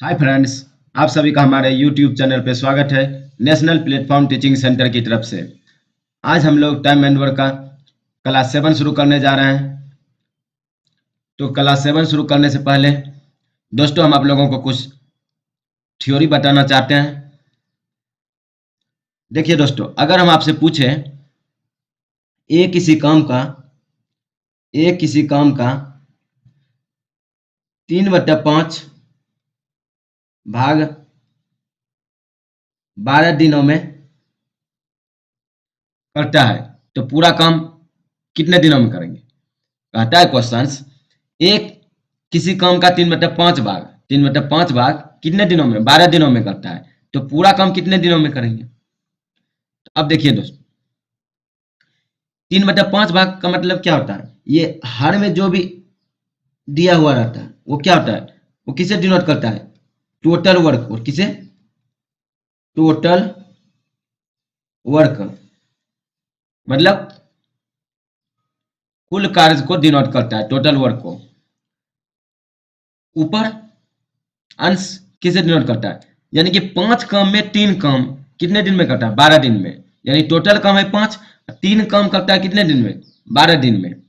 Hi friends, आप सभी का हमारे यूट्यूब चैनल पे स्वागत है नेशनल प्लेटफॉर्म टीचिंग सेंटर की तरफ से। आज हम लोग टाइम एंड वर्क का क्लास 7 शुरू करने जा रहे हैं। तो क्लास 7 शुरू करने से पहले दोस्तों हम आप लोगों को कुछ थ्योरी बताना चाहते हैं। देखिए दोस्तों, अगर हम आपसे पूछें ए किसी काम का 3/5 भाग 12 दिनों में करता है तो पूरा काम कितने दिनों में करेंगे? कहता है क्वेश्चंस, एक किसी काम का 3/5 भाग कितने दिनों में? 12 दिनों में करता है तो पूरा काम कितने दिनों में करेंगे? तो अब देखिए दोस्तों, 3/5 भाग का मतलब क्या होता है? ये हर में जो भी दिया हुआ रहता है वो क्या होता है? वो किसे डिनोट करता है? Total work. और किसे? टोटल वर्क मतलब कुल कार्य को डिनोट करता है, टोटल वर्क को। ऊपर अंश किसे डिनोट करता है? यानी कि 5 काम में 3 काम कितने दिन में करता है? 12 दिन में। यानी टोटल काम है 5, 3 काम करता है कितने दिन में? 12 दिन में।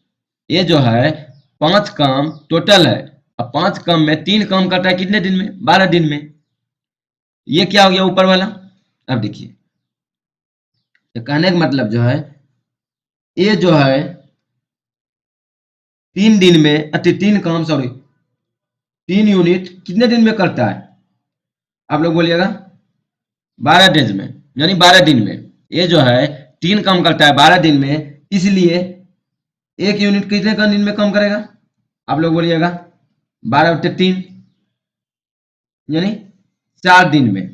ये जो है 5 काम टोटल है और 5 काम में 3 काम करता है कितने दिन में? 12 दिन में। ये क्या हो गया ऊपर वाला? अब देखिए, तो कहने का मतलब जो है, ये जो है 3 दिन में 3 काम, सॉरी 3 यूनिट कितने दिन में करता है? आप लोग बोलिएगा 12 डेज में, यानी 12 दिन में। ये जो है 3 काम करता है 12 दिन में, इसलिए 1 यूनिट कितने का दिन में कम करेगा? आप लोग बोलिएगा 12/3 यानी 4 दिन में।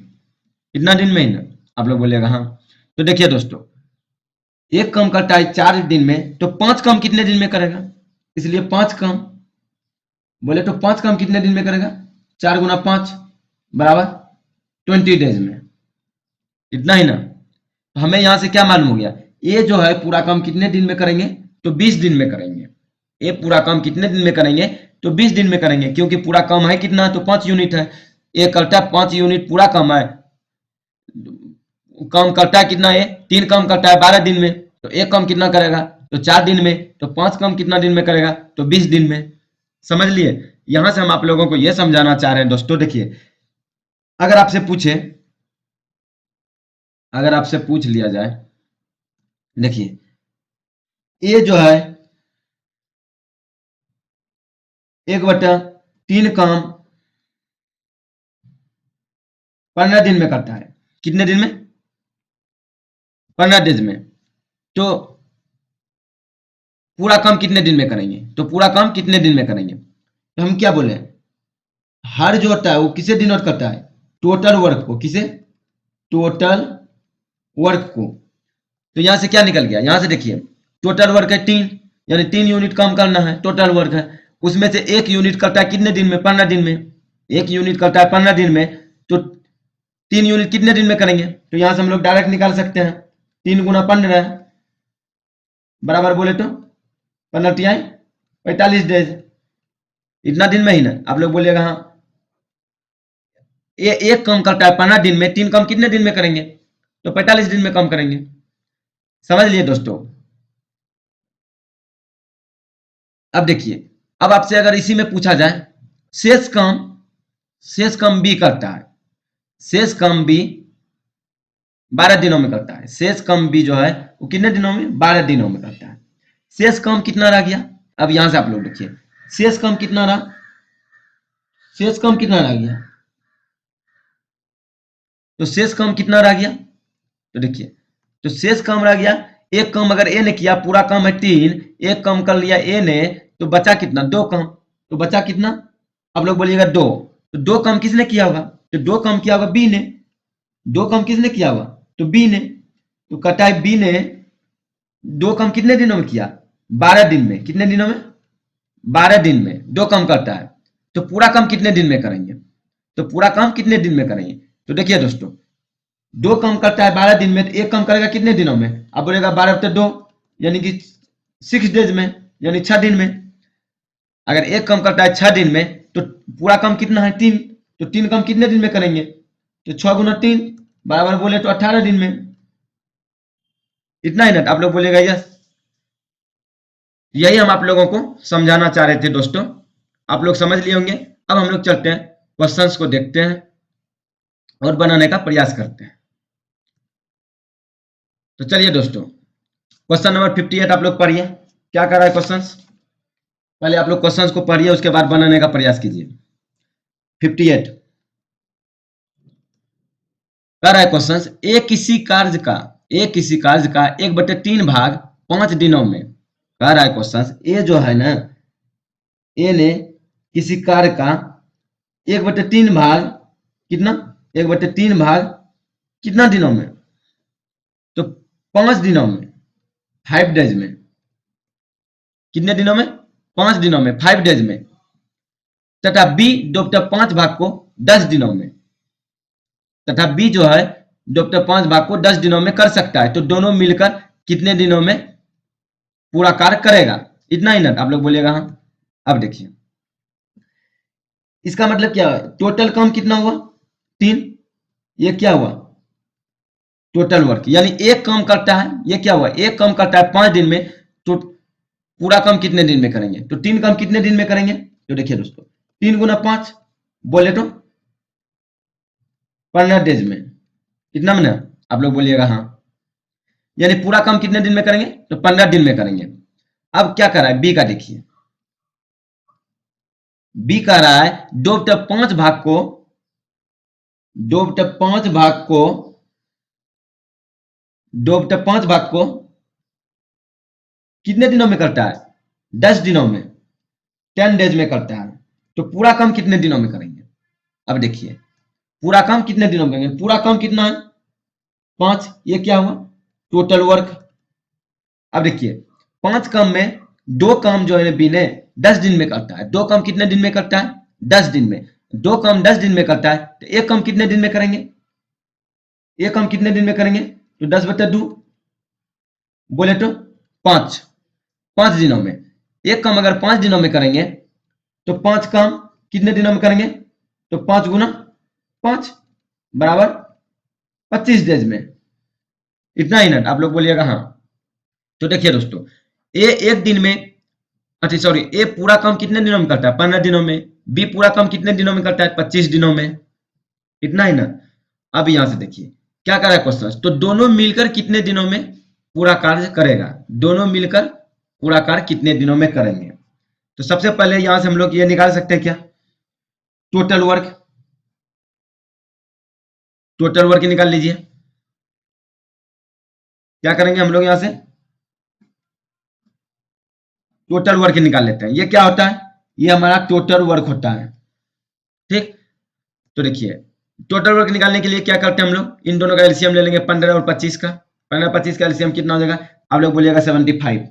कितना दिन में ही ना? आप लोग बोलिएगा हाँ। तो देखिए दोस्तों, एक काम करता है 4 दिन में तो 5 काम कितने दिन में करेगा? इसलिए 5 काम बोले तो 5 काम कितने दिन में करेगा? 4 गुना 5 बराबर 20 डेज में। इतना ही ना? तो हमें यहां से क्या मालूम हो गया? ये जो है पूरा काम कितने दिन में करेंगे? तो 20 दिन में करेंगे। ये पूरा काम कितने दिन में करेंगे? तो 20 दिन में करेंगे, क्योंकि पूरा काम है कितना? तो 5 यूनिट है। ये करता है 5 यूनिट पूरा काम है। काम करता है कितना? ये 3 काम करता है 12 दिन में, तो एक काम कितना करेगा? तो 4 दिन में। तो 5 काम कितना दिन में करेगा? तो 20 दिन में। समझ लिए? यहां से हम आप लोगों को यह समझाना चाह रहे हैं दोस्तों। देखिए, अगर आपसे पूछे, अगर आपसे पूछ लिया जाए, देखिए ये जो है 1/3 काम 15 दिन में करता है। कितने दिन में? 15 दिन में। तो पूरा काम कितने दिन में करेंगे? तो पूरा काम कितने दिन में करेंगे? तो हम क्या बोले, हर जो होता है वो किसे डिनोट करता है? टोटल वर्क को। किसे? टोटल वर्क को। तो यहां से क्या निकल गया? यहां से देखिए, टोटल वर्क है 3, यानी 3 यूनिट काम करना है, टोटल वर्क है। उसमें से 1 यूनिट करता है कितने दिन में? 15 दिन में। 1 यूनिट करता है 15 दिन में, तो 3 यूनिट कितने दिन में करेंगे? तो यहां से हम लोग डायरेक्ट निकाल सकते हैं, 3 गुना 15 बराबर बोले तो 15 45 डेज। इतना दिन में ही ना? आप लोग बोलिएगा हाँ। ये एक काम करता है 15 दिन में, 3 काम कितने दिन में करेंगे? तो 45 दिन में काम करेंगे। समझ लिए दोस्तों? अब देखिए, अब आपसे अगर इसी में पूछा जाए, शेष काम, शेष काम बी करता है, शेष काम बी 12 दिनों में करता है। शेष काम बी जो है वो कितने दिनों में? 12 दिनों में करता है। शेष काम कितना रह गया? अब यहां से आप लोग देखिए, शेष काम कितना रहा? शेष काम कितना रह गया? तो शेष काम कितना रह गया? तो देखिए, तो शेष काम रह गया, एक काम अगर ए ने किया, पूरा काम है 3, एक काम कर लिया ए ने, तो बचा कितना? 2 काम। तो बचा कितना? आप लोग बोलिएगा 2। तो 2 काम किसने किया होगा? तो 2 काम किया होगा बी ने। 2 काम किसने किया होगा? तो बी ने। तो कहता है बी ने 2 काम कितने दिनों में किया? 12 दिन में। कितने दिनों में? 12 दिन में 2 काम करता है। तो पूरा काम कितने दिन में करेंगे? तो पूरा काम कितने दिन में करेंगे? तो देखिए दोस्तों, 2 काम करता है 12 दिन में, तो एक काम करेगा कितने दिनों में? आप बोलेगा 12/2 यानी कि 6 डेज में, यानी 6 दिन में। अगर एक काम करता है 6 दिन में, तो पूरा काम कितना है? 3। तो 3 काम कितने दिन में करेंगे? तो 6 गुना 3 बराबर बोले तो 18 दिन में। इतना ही ना? आप लोग बोलेगा यस। यही हम आप लोगों को समझाना चाह रहे थे दोस्तों, आप लोग समझ लिए होंगे। अब हम लोग चलते हैं क्वेश्चंस को देखते हैं और बनाने का प्रयास करते हैं। तो चलिए दोस्तों, क्वेश्चन नंबर 58 आप लोग पढ़िए, क्या कर रहा है क्वेश्चंस। पहले आप लोग क्वेश्चंस को पढ़िए, उसके बाद बनाने का प्रयास कीजिए। 58 कर रहा है क्वेश्चंस, एक किसी कार्य का 1/3 भाग 5 दिनों में। कह रहा है क्वेश्चंस, ए जो है ना, ए ने किसी कार्य का 1/3 भाग कितना, 1/3 भाग कितना दिनों में? तो 5 दिनों में, 5 डेज में। कितने दिनों में? 5 दिनों में, 5 डेज में। तथा बी 2/5 भाग को 10 दिनों में। तथा बी जो है 2/5 भाग को 10 दिनों में कर सकता है। तो दोनों मिलकर कितने दिनों में पूरा कार्य करेगा? इतना ही ना? आप लोग बोलिएगा हाँ। अब देखिए, इसका मतलब क्या है? टोटल काम कितना हुआ? 3। ये क्या हुआ? टोटल वर्क, यानी एक काम करता है, ये क्या हुआ? एक काम करता है 5 दिन में, तो पूरा काम कितने दिन में करेंगे? तो 3 काम कितने दिन में करेंगे? तो देखिए दोस्तों, 3 गुना 5 बोले तो 15 डेज में। कितना में ना? आप लोग बोलिएगा हाँ। यानी पूरा काम कितने दिन में करेंगे? तो 15 दिन में करेंगे। अब क्या कर रहा है बी का, देखिए बी कह रहा है 2/5 भाग को 2/5 भाग को 2/5 भाग को कितने दिनों में करता है? 10 दिनों में, 10 डेज में करता है। तो पूरा काम कितने दिनों में करेंगे? अब देखिए, पूरा काम कितने दिनों में करेंगे? पूरा काम कितना है? 5। ये क्या हुआ? Total work. अब देखिए, 5 काम में 2 काम जो है बी ने 10 दिन में करता है। 2 काम कितने दिन में करता है? 10 दिन में। 2 काम 10 दिन में करता है, तो एक काम कितने दिन में करेंगे? एक काम कितने दिन में करेंगे? तो 10/2 बोले तो 5 दिनों में। एक काम अगर 5 दिनों में करेंगे, तो 5 काम कितने दिनों में करेंगे? तो 5 गुना 5 बराबर 25 डेज में। इतना ही ना? आप लोग बोलिएगा हाँ। तो देखिए दोस्तों, ए एक दिन में, अच्छा सॉरी, ए पूरा काम कितने दिनों में करता है? 15 दिनों में। बी पूरा काम कितने दिनों में करता है? 25 दिनों में। इतना ही ना? अब यहां से देखिए क्या कर रहा है क्वेश्चन, तो दोनों मिलकर कितने दिनों में पूरा कार्य करेगा? दोनों मिलकर पूरा कार्य कितने दिनों में करेंगे? तो सबसे पहले यहां से हम लोग ये निकाल सकते हैं क्या? Total work. टोटल वर्क निकाल लीजिए। क्या करेंगे हम लोग यहां से? टोटल वर्क निकाल लेते हैं। ये क्या होता है? ये हमारा टोटल वर्क होता है। ठीक, तो देखिए, टोटल वर्क निकालने के लिए क्या करते हैं हम लोग? इन दोनों का एलसीएम ले लेंगे, 15 और 25 का। 15 25 का एलसीएम कितना हो जाएगा? आप लोग बोलिएगा 75।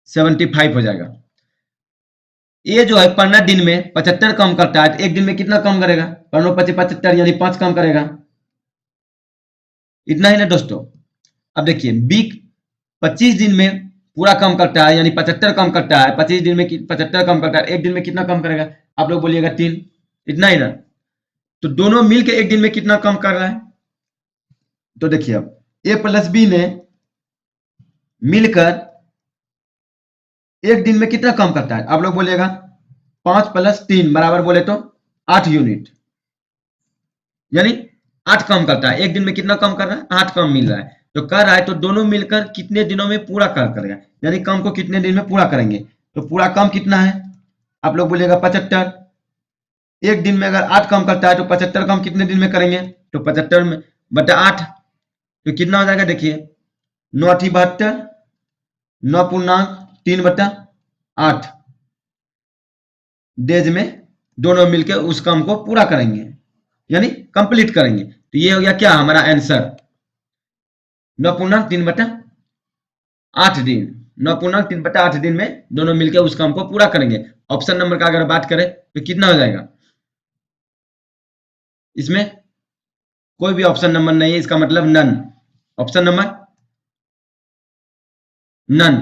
75 हो जाएगा। ये जो है 15 दिन में 75 काम करता है, तो एक दिन में कितना काम करेगा? 15 25 75, यानी 5 काम करेगा। इतना ही ना दोस्तों? अब देखिए, बी 25 दिन में पूरा काम करता है, यानी 75 काम करता है। 25 दिन में 75 काम करता है, एक दिन में कितना काम करेगा? आप लोग बोलिएगा 3। इतना ही ना? तो दोनों मिलकर एक दिन में कितना काम कर रहा है? तो देखिए, अब ए प्लस बी ने मिलकर एक दिन में कितना काम करता है? आप लोग बोलिएगा 5 + 3 बराबर बोले तो 8 यूनिट, यानी 8 काम करता है। एक दिन में कितना काम कर रहा है? 8 काम मिल रहा है। तो कर रहा है, तो दोनों मिलकर कितने दिनों में पूरा काम करेगा? यानी काम को कितने दिन में पूरा करेंगे? तो पूरा काम कितना है? आप लोग बोलिएगा 75। एक दिन में अगर 8 काम करता है, तो 75 काम कितने दिन में करेंगे? तो 75 में बटा 8, तो कितना हो जाएगा? देखिए, 9 8 72, 9 पूर्णांक 3/8 डेज में दोनों मिलकर उस काम को पूरा करेंगे, यानी कंप्लीट करेंगे। तो ये हो गया क्या हमारा आंसर? 9 पूर्णांक 3/8 दिन। 9 पूर्णांक 3/8 दिन में दोनों मिलकर उस काम को पूरा करेंगे। ऑप्शन नंबर का अगर बात करें तो कितना हो जाएगा? इसमें कोई भी ऑप्शन नंबर नहीं है, इसका मतलब नन। Option number none.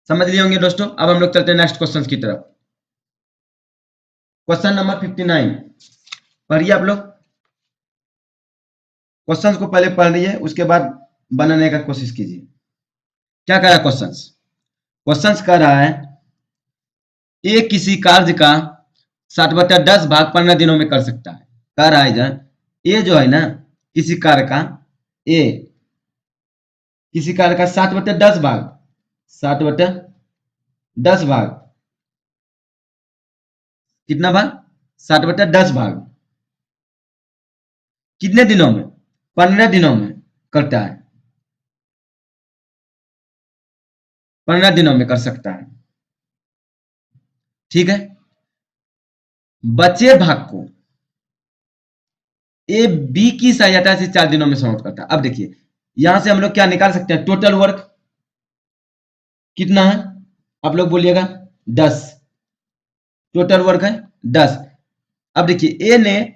समझ लिए होंगे दोस्तों। अब हम लोग चलते हैं नेक्स्ट क्वेश्चन की तरफ। क्वेश्चन नंबर 59 पढ़िए आप लोग। क्वेश्चन को पहले पढ़ लीजिए, उसके बाद बनाने का कोशिश कीजिए। क्या कह रहा है क्वेश्चन? क्वेश्चन कह रहा है ए किसी कार्य का 60/10 भाग 15 दिनों में कर सकता है। कह रहा है इधर ए जो है ना, किसी कार्य का ए किसी कार्य का 60/10 भाग 60/10 भाग कितना भाग 60/10 भाग कितने दिनों में? 15 दिनों में करता है। 15 दिनों में कर सकता है। ठीक है। बचे भाग को ए बी की सहायता से 4 दिनों में समाप्त करता है। अब देखिए यहां से हम लोग क्या निकाल सकते हैं? टोटल वर्क कितना है? आप लोग बोलिएगा 10। टोटल वर्क है 10। अब देखिए ए ने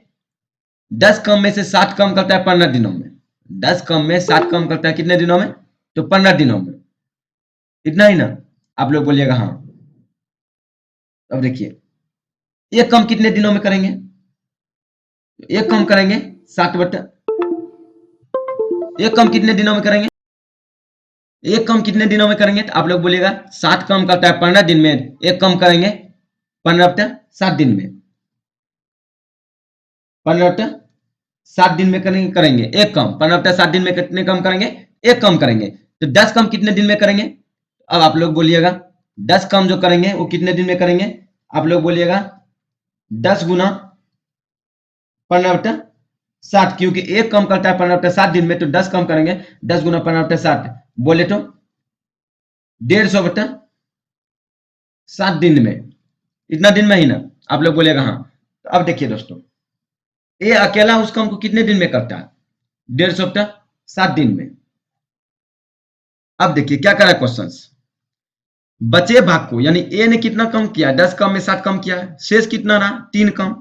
10 कम में से 7 कम करता है 15 दिनों में। 10 कम में 7 कम करता है कितने दिनों में? तो 15 दिनों में। इतना ही ना? आप लोग बोलिएगा हाँ। अब देखिए एक कम कितने दिनों में करेंगे? एक कम करेंगे 7/, एक कम कितने दिनों में करेंगे? एक कम कितने दिनों में करेंगे? तो आप लोग बोलिएगा 7 कम करता है 15 दिन में, एक कम करेंगे 15/7 दिन में। 15/7 दिन में करेंगे एक कम। 15/7 दिन में कितने कम करेंगे? एक कम करेंगे। तो 10 कम कितने दिन में करेंगे? अब आप लोग बोलिएगा 10 कम जो करेंगे वो कितने दिन में करेंगे? आप लोग बोलिएगा 10 गुना 15/7, क्योंकि एक कम करता है 15/7 दिन में, तो 10 कम करेंगे 10 गुना 15/7 बोले तो 150/7 दिन में। इतना दिन में ही ना? आप लोग बोलेगा हाँ। तो अब देखिए दोस्तों ए अकेला उस काम को कितने दिन में करता है? 150/7 दिन में। अब देखिए क्या कर रहा है क्वेश्चन, बचे भाग को यानी ए ने कितना कम किया? 10 कम में 7 कम किया है। शेष कितना रहा? 3 कम।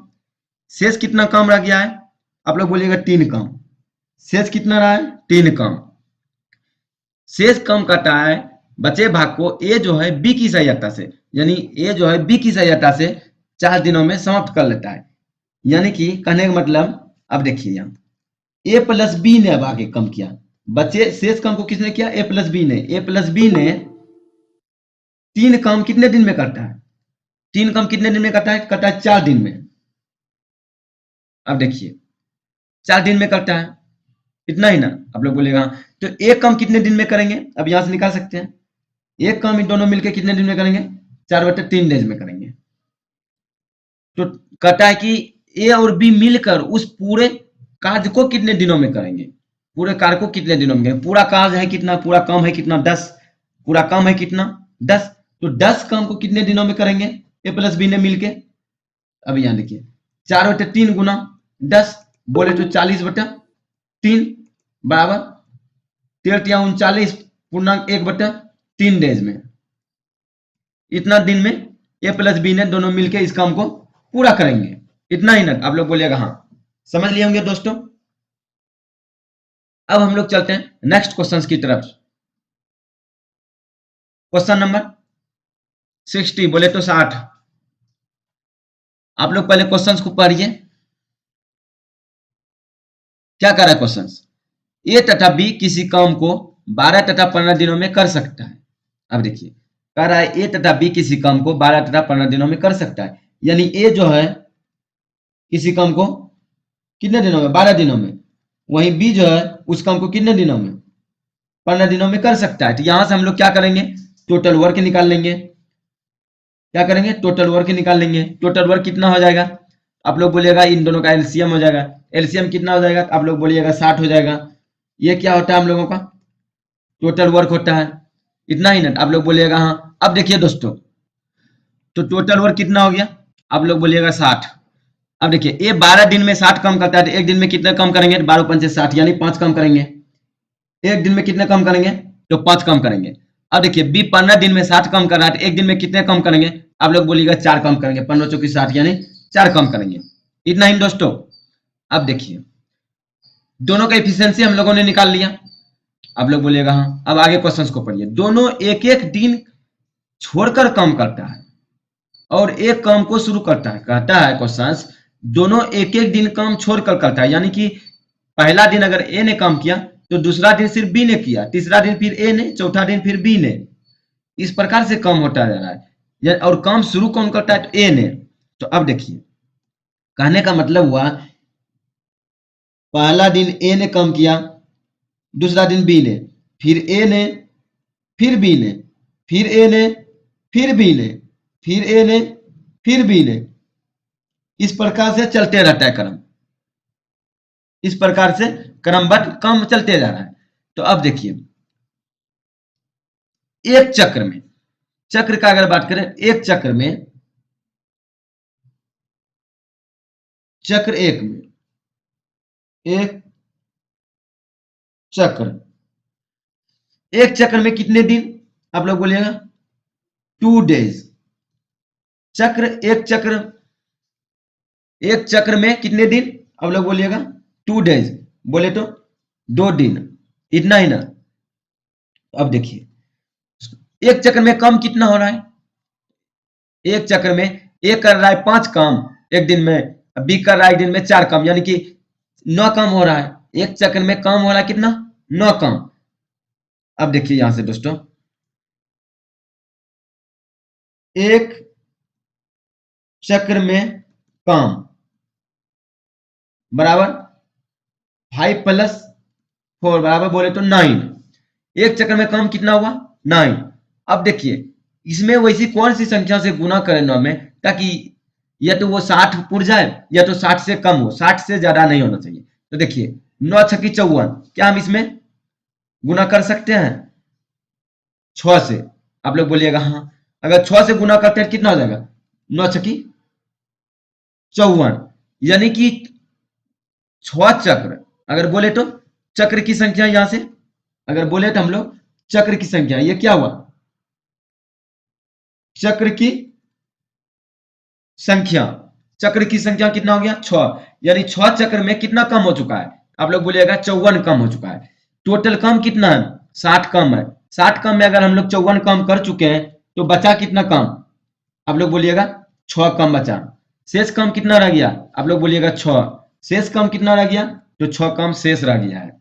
शेष कितना कम रह गया है? आप लोग बोलिएगा 3 कम। शेष कितना रहा है? 3 कम। शेष कम करता है बचे भाग को ए जो है बी की सहायता से, यानी ए जो है बी की सहायता से 4 दिनों में समाप्त कर लेता है। यानी कि कहने का मतलब, अब देखिए यहाँ ए प्लस बी ने अब आगे कम किया। बचे शेष कम को किसने किया? ए प्लस बी ने। ए प्लस बी ने 3 काम कितने दिन में करता है? 3 काम कितने दिन में करता है? करता है 4 दिन में। अब देखिए 4 दिन में करता है। इतना ही ना? आप लोग बोलेगा तो एक काम कितने दिन में करेंगे? अब यहां से निकाल सकते हैं। एक काम इन दोनों मिलकर कितने दिन में करेंगे? 4/3 डेज में करेंगे। तो कहता है कि ए और बी मिलकर उस पूरे कार्य को कितने दिनों में करेंगे? पूरे कार्य को कितने दिनों में करेंगे? पूरा कार्य है कितना? पूरा काम है कितना? 10। पूरा काम है कितना? 10। तो 10 काम को कितने दिनों में करेंगे ए प्लस बी ने मिलके? अब यहां देखिए 4/3 गुना 10 बोले तो 40/3 बराबर 13×39 डेज में। इतना दिन में ए प्लस बी ने दोनों मिलके इस काम को पूरा करेंगे। इतना ही ना? आप लोग बोलिएगा हाँ। समझ लिए होंगे दोस्तों। अब हम लोग चलते हैं नेक्स्ट क्वेश्चन की तरफ। क्वेश्चन नंबर 60 बोले तो 60। आप लोग पहले क्वेश्चंस को पढ़िए। क्या कर रहा है क्वेश्चन? ए तथा बी किसी काम को 12 तथा 15 दिनों में कर सकता है। अब देखिए कह रहा है ए तथा बी किसी काम को 12 तथा 15 दिनों में कर सकता है। यानी ए जो है किसी काम को कितने दिनों में? 12 दिनों में। वहीं बी जो है उस काम को कितने दिनों में? 15 दिनों में कर सकता है। तो यहां से हम लोग क्या करेंगे? टोटल वर्क निकाल लेंगे। क्या करेंगे? टोटल वर्क निकाल लेंगे। टोटल वर्क कितना हो जाएगा? आप लोग बोलिएगा इन दोनों का एलसीएम हो जाएगा। एलसीएम कितना हो जाएगा? आप लोग बोलिएगा 60 हो जाएगा। ये क्या होता है हम लोगों का? टोटल वर्क होता है। इतना ही ना? आप लोग बोलिएगा हाँ। अब देखिए दोस्तों तो टोटल वर्क कितना हो गया? आप लोग बोलिएगा 60। अब देखिए ये 12 दिन में 60 कम करता है, तो एक दिन में कितने कम करेंगे? 12×5 = 60 यानी 5 कम करेंगे। एक दिन में कितने कम करेंगे? तो 5 कम करेंगे। अब देखिए बी 15 दिन में 60 कम कर रहा है, तो एक दिन में कितने कम करेंगे? आप लोग बोलिएगा 4 कम करेंगे। 15×4 = 60 यानी 4 कम करेंगे। इतना ही दोस्तों। अब देखिए दोनों का इफिशियंसी हम लोगों ने निकाल लिया। आप लोग बोलिएगा हाँ। अब आगे क्वेश्चंस को पढ़िए। दोनों एक एक दिन छोड़कर काम करता है और एक काम को शुरू करता है। कहता है क्वेश्चंस दोनों एक एक दिन काम छोड़कर करता है, यानी कि पहला दिन अगर ए ने काम किया तो दूसरा दिन सिर्फ बी ने किया, तीसरा दिन फिर ए ने, चौथा दिन फिर बी ने। इस प्रकार से काम होता जा रहा है और काम शुरू कौन करता है? तो ए ने। तो अब देखिए कहने का मतलब हुआ पहला दिन ए ने काम किया, दूसरा दिन बी ने, फिर ए ने, फिर बी ने, फिर ए ने, फिर बी ने, फिर ए ने, फिर बी ने। इस प्रकार से चलते रहता है क्रम, इस प्रकार से क्रमबद्ध क्रम चलते जा रहा है। तो अब देखिए एक चक्र में, चक्र का अगर बात करें, एक चक्र में, चक्र एक में, एक चक्र, एक चक्र में कितने दिन? आप लोग बोलिएगा 2 डेज। चक्र, एक चक्र में कितने दिन? आप लोग बोलिएगा 2 डेज। बोले तो 2 दिन, इतना ही ना। अब देखिए एक चक्र में काम कितना हो रहा है? एक चक्र में ए कर रहा है 5 काम एक दिन में, बी कर रहा है एक दिन में 4 काम, यानी कि 9 काम हो रहा है। एक चक्र में काम हो रहा है कितना? 9 काम। अब देखिए यहां से दोस्तों, एक चक्र में काम बराबर 5 + 4 बराबर बोले तो 9। एक चक्र में काम कितना हुआ? 9। अब देखिए इसमें वैसी कौन सी संख्या से गुना करें 9 में, ताकि या तो वो 60 पुर जाए या तो 60 से कम हो, 60 से ज्यादा नहीं होना चाहिए। तो देखिए 9 छक्की 54, क्या हम इसमें गुना कर सकते हैं 6 से? आप लोग बोलिएगा हाँ। अगर 6 से गुना करते हैं कितना हो जाएगा? 9 छक्की 54, यानी कि 6 चक्र। अगर बोले तो चक्र की संख्या यहां से अगर बोले तो हम लोग चक्र की संख्या, ये क्या हुआ? चक्र की संख्या, चक्र की संख्या कितना हो गया? 6, यानी 6 चक्र में कितना कम हो चुका है? आप लोग बोलिएगा 54 कम हो चुका है। टोटल कम कितना है? 60 कम है। 60 कम में अगर हम लोग 54 कम कर चुके हैं तो बचा कितना कम? आप लोग बोलिएगा 6 कम बचा। शेष कम कितना रह गया? आप लोग बोलिएगा 6। शेष कम कितना रह गया? तो 6 कम शेष रह गया है।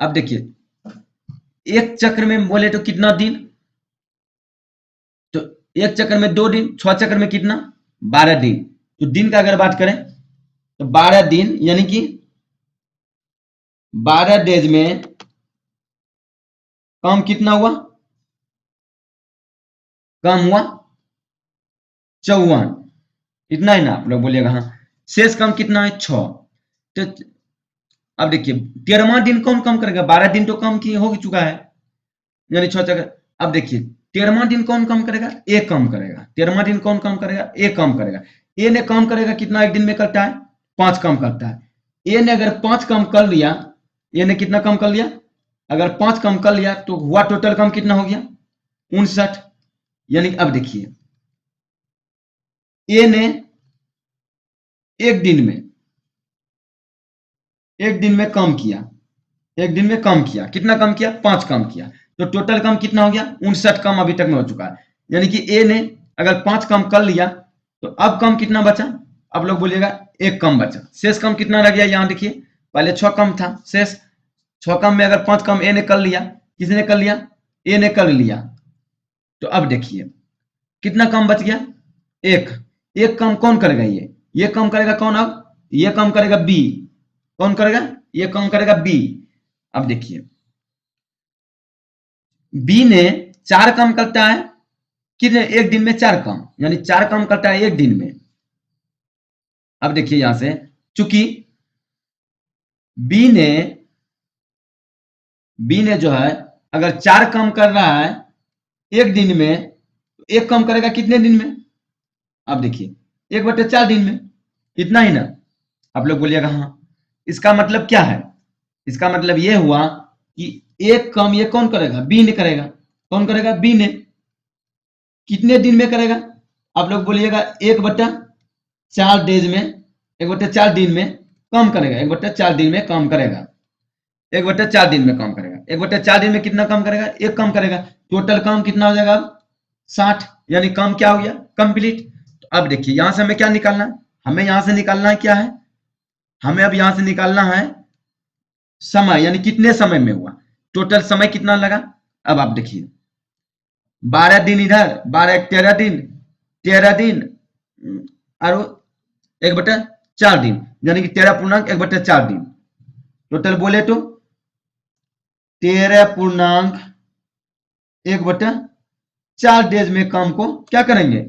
अब देखिए एक चक्र में बोले तो कितना दिन? तो एक चक्र में 2 दिन, 6 चक्र में कितना? 12 दिन। तो दिन का अगर बात करें तो 12 दिन, यानी कि 12 डेज में काम कितना हुआ? कम हुआ 54, इतना ही ना। आप लोग बोलिएगा हाँ। शेष कम कितना है? 6। तो अब देखिए 13वां दिन कौन कम करेगा? 12 दिन तो कम की हो चुका है, यानी 6 चक्र। अब देखिए 13वां दिन कौन कम करेगा? ए कम करेगा। 13वां दिन कौन कम करेगा? ए कम करेगा। ए ने कम करेगा कितना एक दिन में करता है? 5 कम करता है। ए ने अगर 5 कम कर लिया, ए ने कितना कम कर लिया? अगर 5 कम कर लिया तो हुआ टोटल कम कितना हो गया? 59। यानी अब देखिए ए ने एक दिन में कम किया, एक दिन में कम किया, कितना कम किया? 5 कम किया। तो टोटल कम कितना हो गया? 59 कम अभी तक में हो चुका है। यानी कि ए ने अगर 5 कम कर लिया तो अब कम कितना बचा? आप लोग बोलिएगा 1 कम बचा। शेष कम कितना रह गया? यहाँ देखिए पहले 6 कम था, शेष 6 कम में अगर 5 कम ए ने कर लिया, किसने कर लिया? ए ने कर लिया। तो अब देखिए कितना कम बच गया? 1। 1 कम कौन करेगा? ये कम करेगा कौन? अब ये कम करेगा बी। कौन करेगा? ये कम करेगा बी। अब देखिए बी ने 4 कम करता है कितने? एक दिन में 4 कम, यानी 4 कम करता है एक दिन में। अब देखिए यहां से चूंकि बी ने जो है अगर 4 कम कर रहा है एक दिन में, तो 1 कम करेगा कितने दिन में? अब देखिए 1/4 दिन में, इतना ही ना। आप लोग बोलिएगा हाँ। इसका मतलब क्या है? इसका मतलब यह हुआ कि 1 कम ये कौन करेगा? बी ने करेगा। कौन करेगा? बी ने। कितने दिन में करेगा? आप लोग बोलिएगा 1/4 डेज में, 1/4 दिन में कम करेगा। 1/4 दिन में कम करेगा। 1/4 दिन में कम करेगा। 1/4 दिन में कितना कम करेगा? 1 कम करेगा। टोटल काम कितना हो जाएगा? अब 60, यानी काम क्या हो गया, कंप्लीट। तो अब देखिए यहां से हमें क्या निकालना है, हमें यहां से निकालना है क्या है, हमें अब यहां से निकालना है समय, यानी कितने समय में हुआ, टोटल समय कितना लगा। अब आप देखिए 12 दिन इधर, 12 13 दिन, 13 दिन और 1/4 दिन, यानी कि 13.1/4 दिन। टोटल बोले तो 13.1/4 डेज में काम को क्या करेंगे,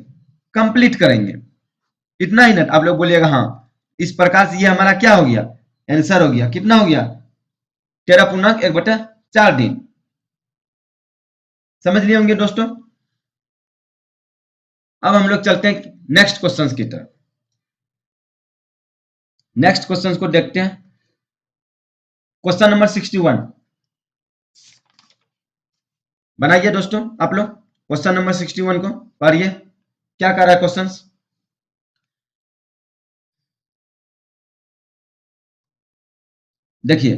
कंप्लीट करेंगे। इतना ही ना, आप लोग बोलिएगा हाँ। इस प्रकार से ये हमारा क्या हो गया, आंसर हो गया, कितना हो गया, 13.1/4 दिन। समझ लिए होंगे दोस्तों। अब हम लोग चलते हैं नेक्स्ट क्वेश्चंस की तरफ। नेक्स्ट क्वेश्चंस को देखते हैं। क्वेश्चन नंबर 61 बनाइए दोस्तों, आप लोग क्वेश्चन नंबर 61 को पढ़िए, क्या कर रहा है क्वेश्चंस। देखिए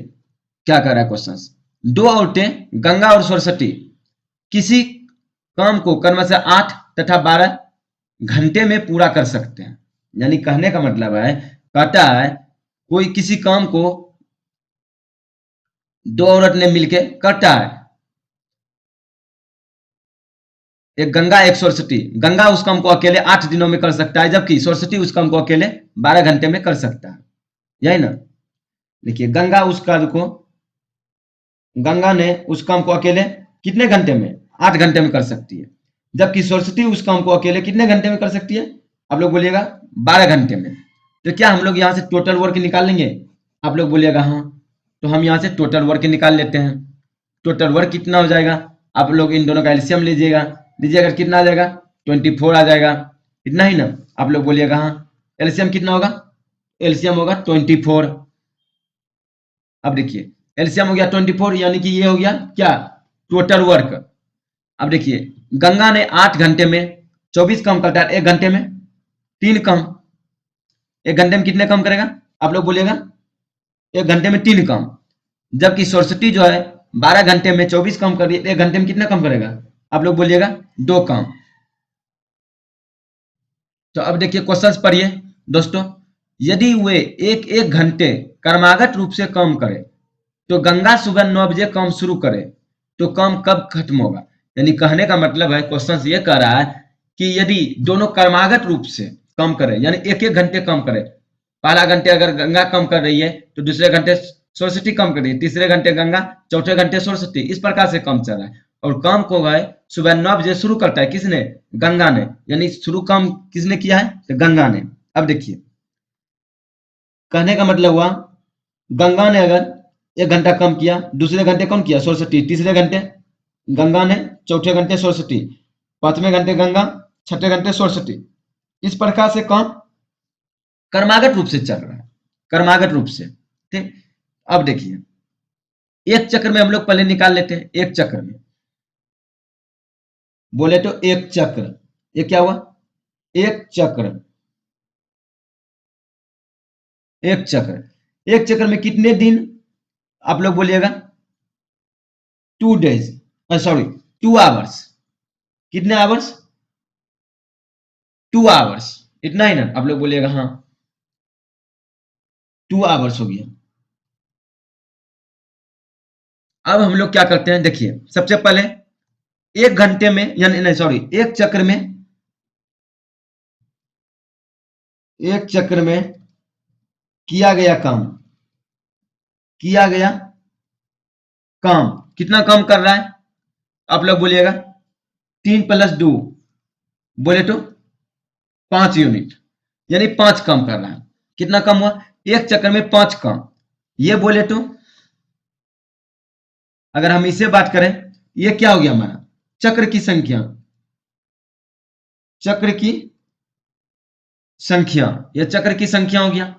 क्या कर रहा है क्वेश्चंस। दो औरतें गंगा और सरस्वती किसी काम को क्रमशः 8 तथा 12 घंटे में पूरा कर सकते हैं। यानी कहने का मतलब है, कहता है कोई किसी काम को दो औरत ने मिलके करता है, एक गंगा एक सरस्वती। गंगा उस काम को अकेले 8 दिनों में कर सकता है, जबकि सरस्वती उस काम को अकेले 12 घंटे में कर सकता है, यही ना। देखिए गंगा ने उस काम को अकेले कितने घंटे में, 8 घंटे में कर सकती है, जबकि सरस्वती उस काम को अकेले कितने घंटे में कर सकती है, आप लोग बोलिएगा 12 घंटे में। तो क्या हम लोग यहाँ से टोटल वर्क निकाल लेंगे, आप लोग बोलिएगा हाँ। तो हम यहाँ से टोटल वर्क निकाल लेते हैं। टोटल वर्क कितना हो जाएगा, आप लोग इन दोनों का एलसीएम लीजिएगा, कितना आ जाएगा, 24 आ जाएगा। इतना ही ना, आप लोग बोलिएगा हाँ। एलसीएम कितना होगा, एलसीएम होगा 24। अब देखिए एलसीएम हो गया 24, यानी कि ये हो गया क्या, टोटल वर्क। अब देखिए गंगा ने 8 घंटे में 24 काम करता है, 1 घंटे में 3 काम। 1 घंटे में कितने काम करेगा, आप लोग बोलिएगा 1 घंटे में 3 काम। जबकि सरस्वती जो है 12 घंटे में 24 काम कर रही है, 1 घंटे में कितना काम करेगा, आप लोग बोलिएगा 2 काम। तो अब देखिए क्वेश्चंस पढ़िए दोस्तों। यदि वे एक एक घंटे क्रमागत रूप से काम करें तो गंगा सुबह 9 बजे काम शुरू करे तो काम कब खत्म होगा। यानी कहने का मतलब है, क्वेश्चन ये कह रहा है कि यदि दोनों क्रमागत रूप से काम करे, यानी एक एक घंटे काम करे, पहला घंटे अगर गंगा कम कर रही है तो दूसरे घंटे सरस्वती कम कर रही है, तीसरे घंटे गंगा, चौथे घंटे सरस्वती, इस प्रकार से काम चल रहा है। और काम को है सुबह 9 बजे शुरू करता है, किसने, गंगा ने, यानी शुरू काम किसने किया है, तो गंगा ने। अब देखिए कहने का मतलब हुआ, गंगा ने अगर 1 घंटा कम किया, दूसरे घंटे कौन किया, सरस्वती, तीसरे घंटे गंगा ने, चौथे घंटे सरस्वती, 5वें घंटे गंगा, 6ठे घंटे सरस्वती। इस प्रकार से काम क्रमागत रूप से चल रहा है, क्रमागत रूप से। ठीक, अब देखिए एक चक्र में हम लोग पहले निकाल लेते हैं। एक चक्र में बोले तो एक चक्र, ये क्या हुआ, एक चक्र, एक चक्र, एक चक्र में कितने दिन, आप लोग बोलिएगा 2 डेज, सॉरी 2 आवर्स। कितने आवर्स, 2 आवर्स। इतना ही ना, आप लोग बोलिएगा हाँ, 2 आवर्स हो गया। अब हम लोग क्या करते हैं, देखिए सबसे पहले 1 घंटे में, यानी नहीं सॉरी, एक चक्र में किया गया काम, किया गया काम, कितना काम कर रहा है, आप लोग बोलिएगा 3 + 2 बोले तो 5 यूनिट, यानी 5 काम कर रहा है। कितना काम हुआ, एक चक्र में 5 काम। ये बोले तो अगर हम इसे बात करें, ये क्या हो गया हमारा, चक्र की संख्या, चक्र की संख्या, ये चक्र की संख्या हो गया।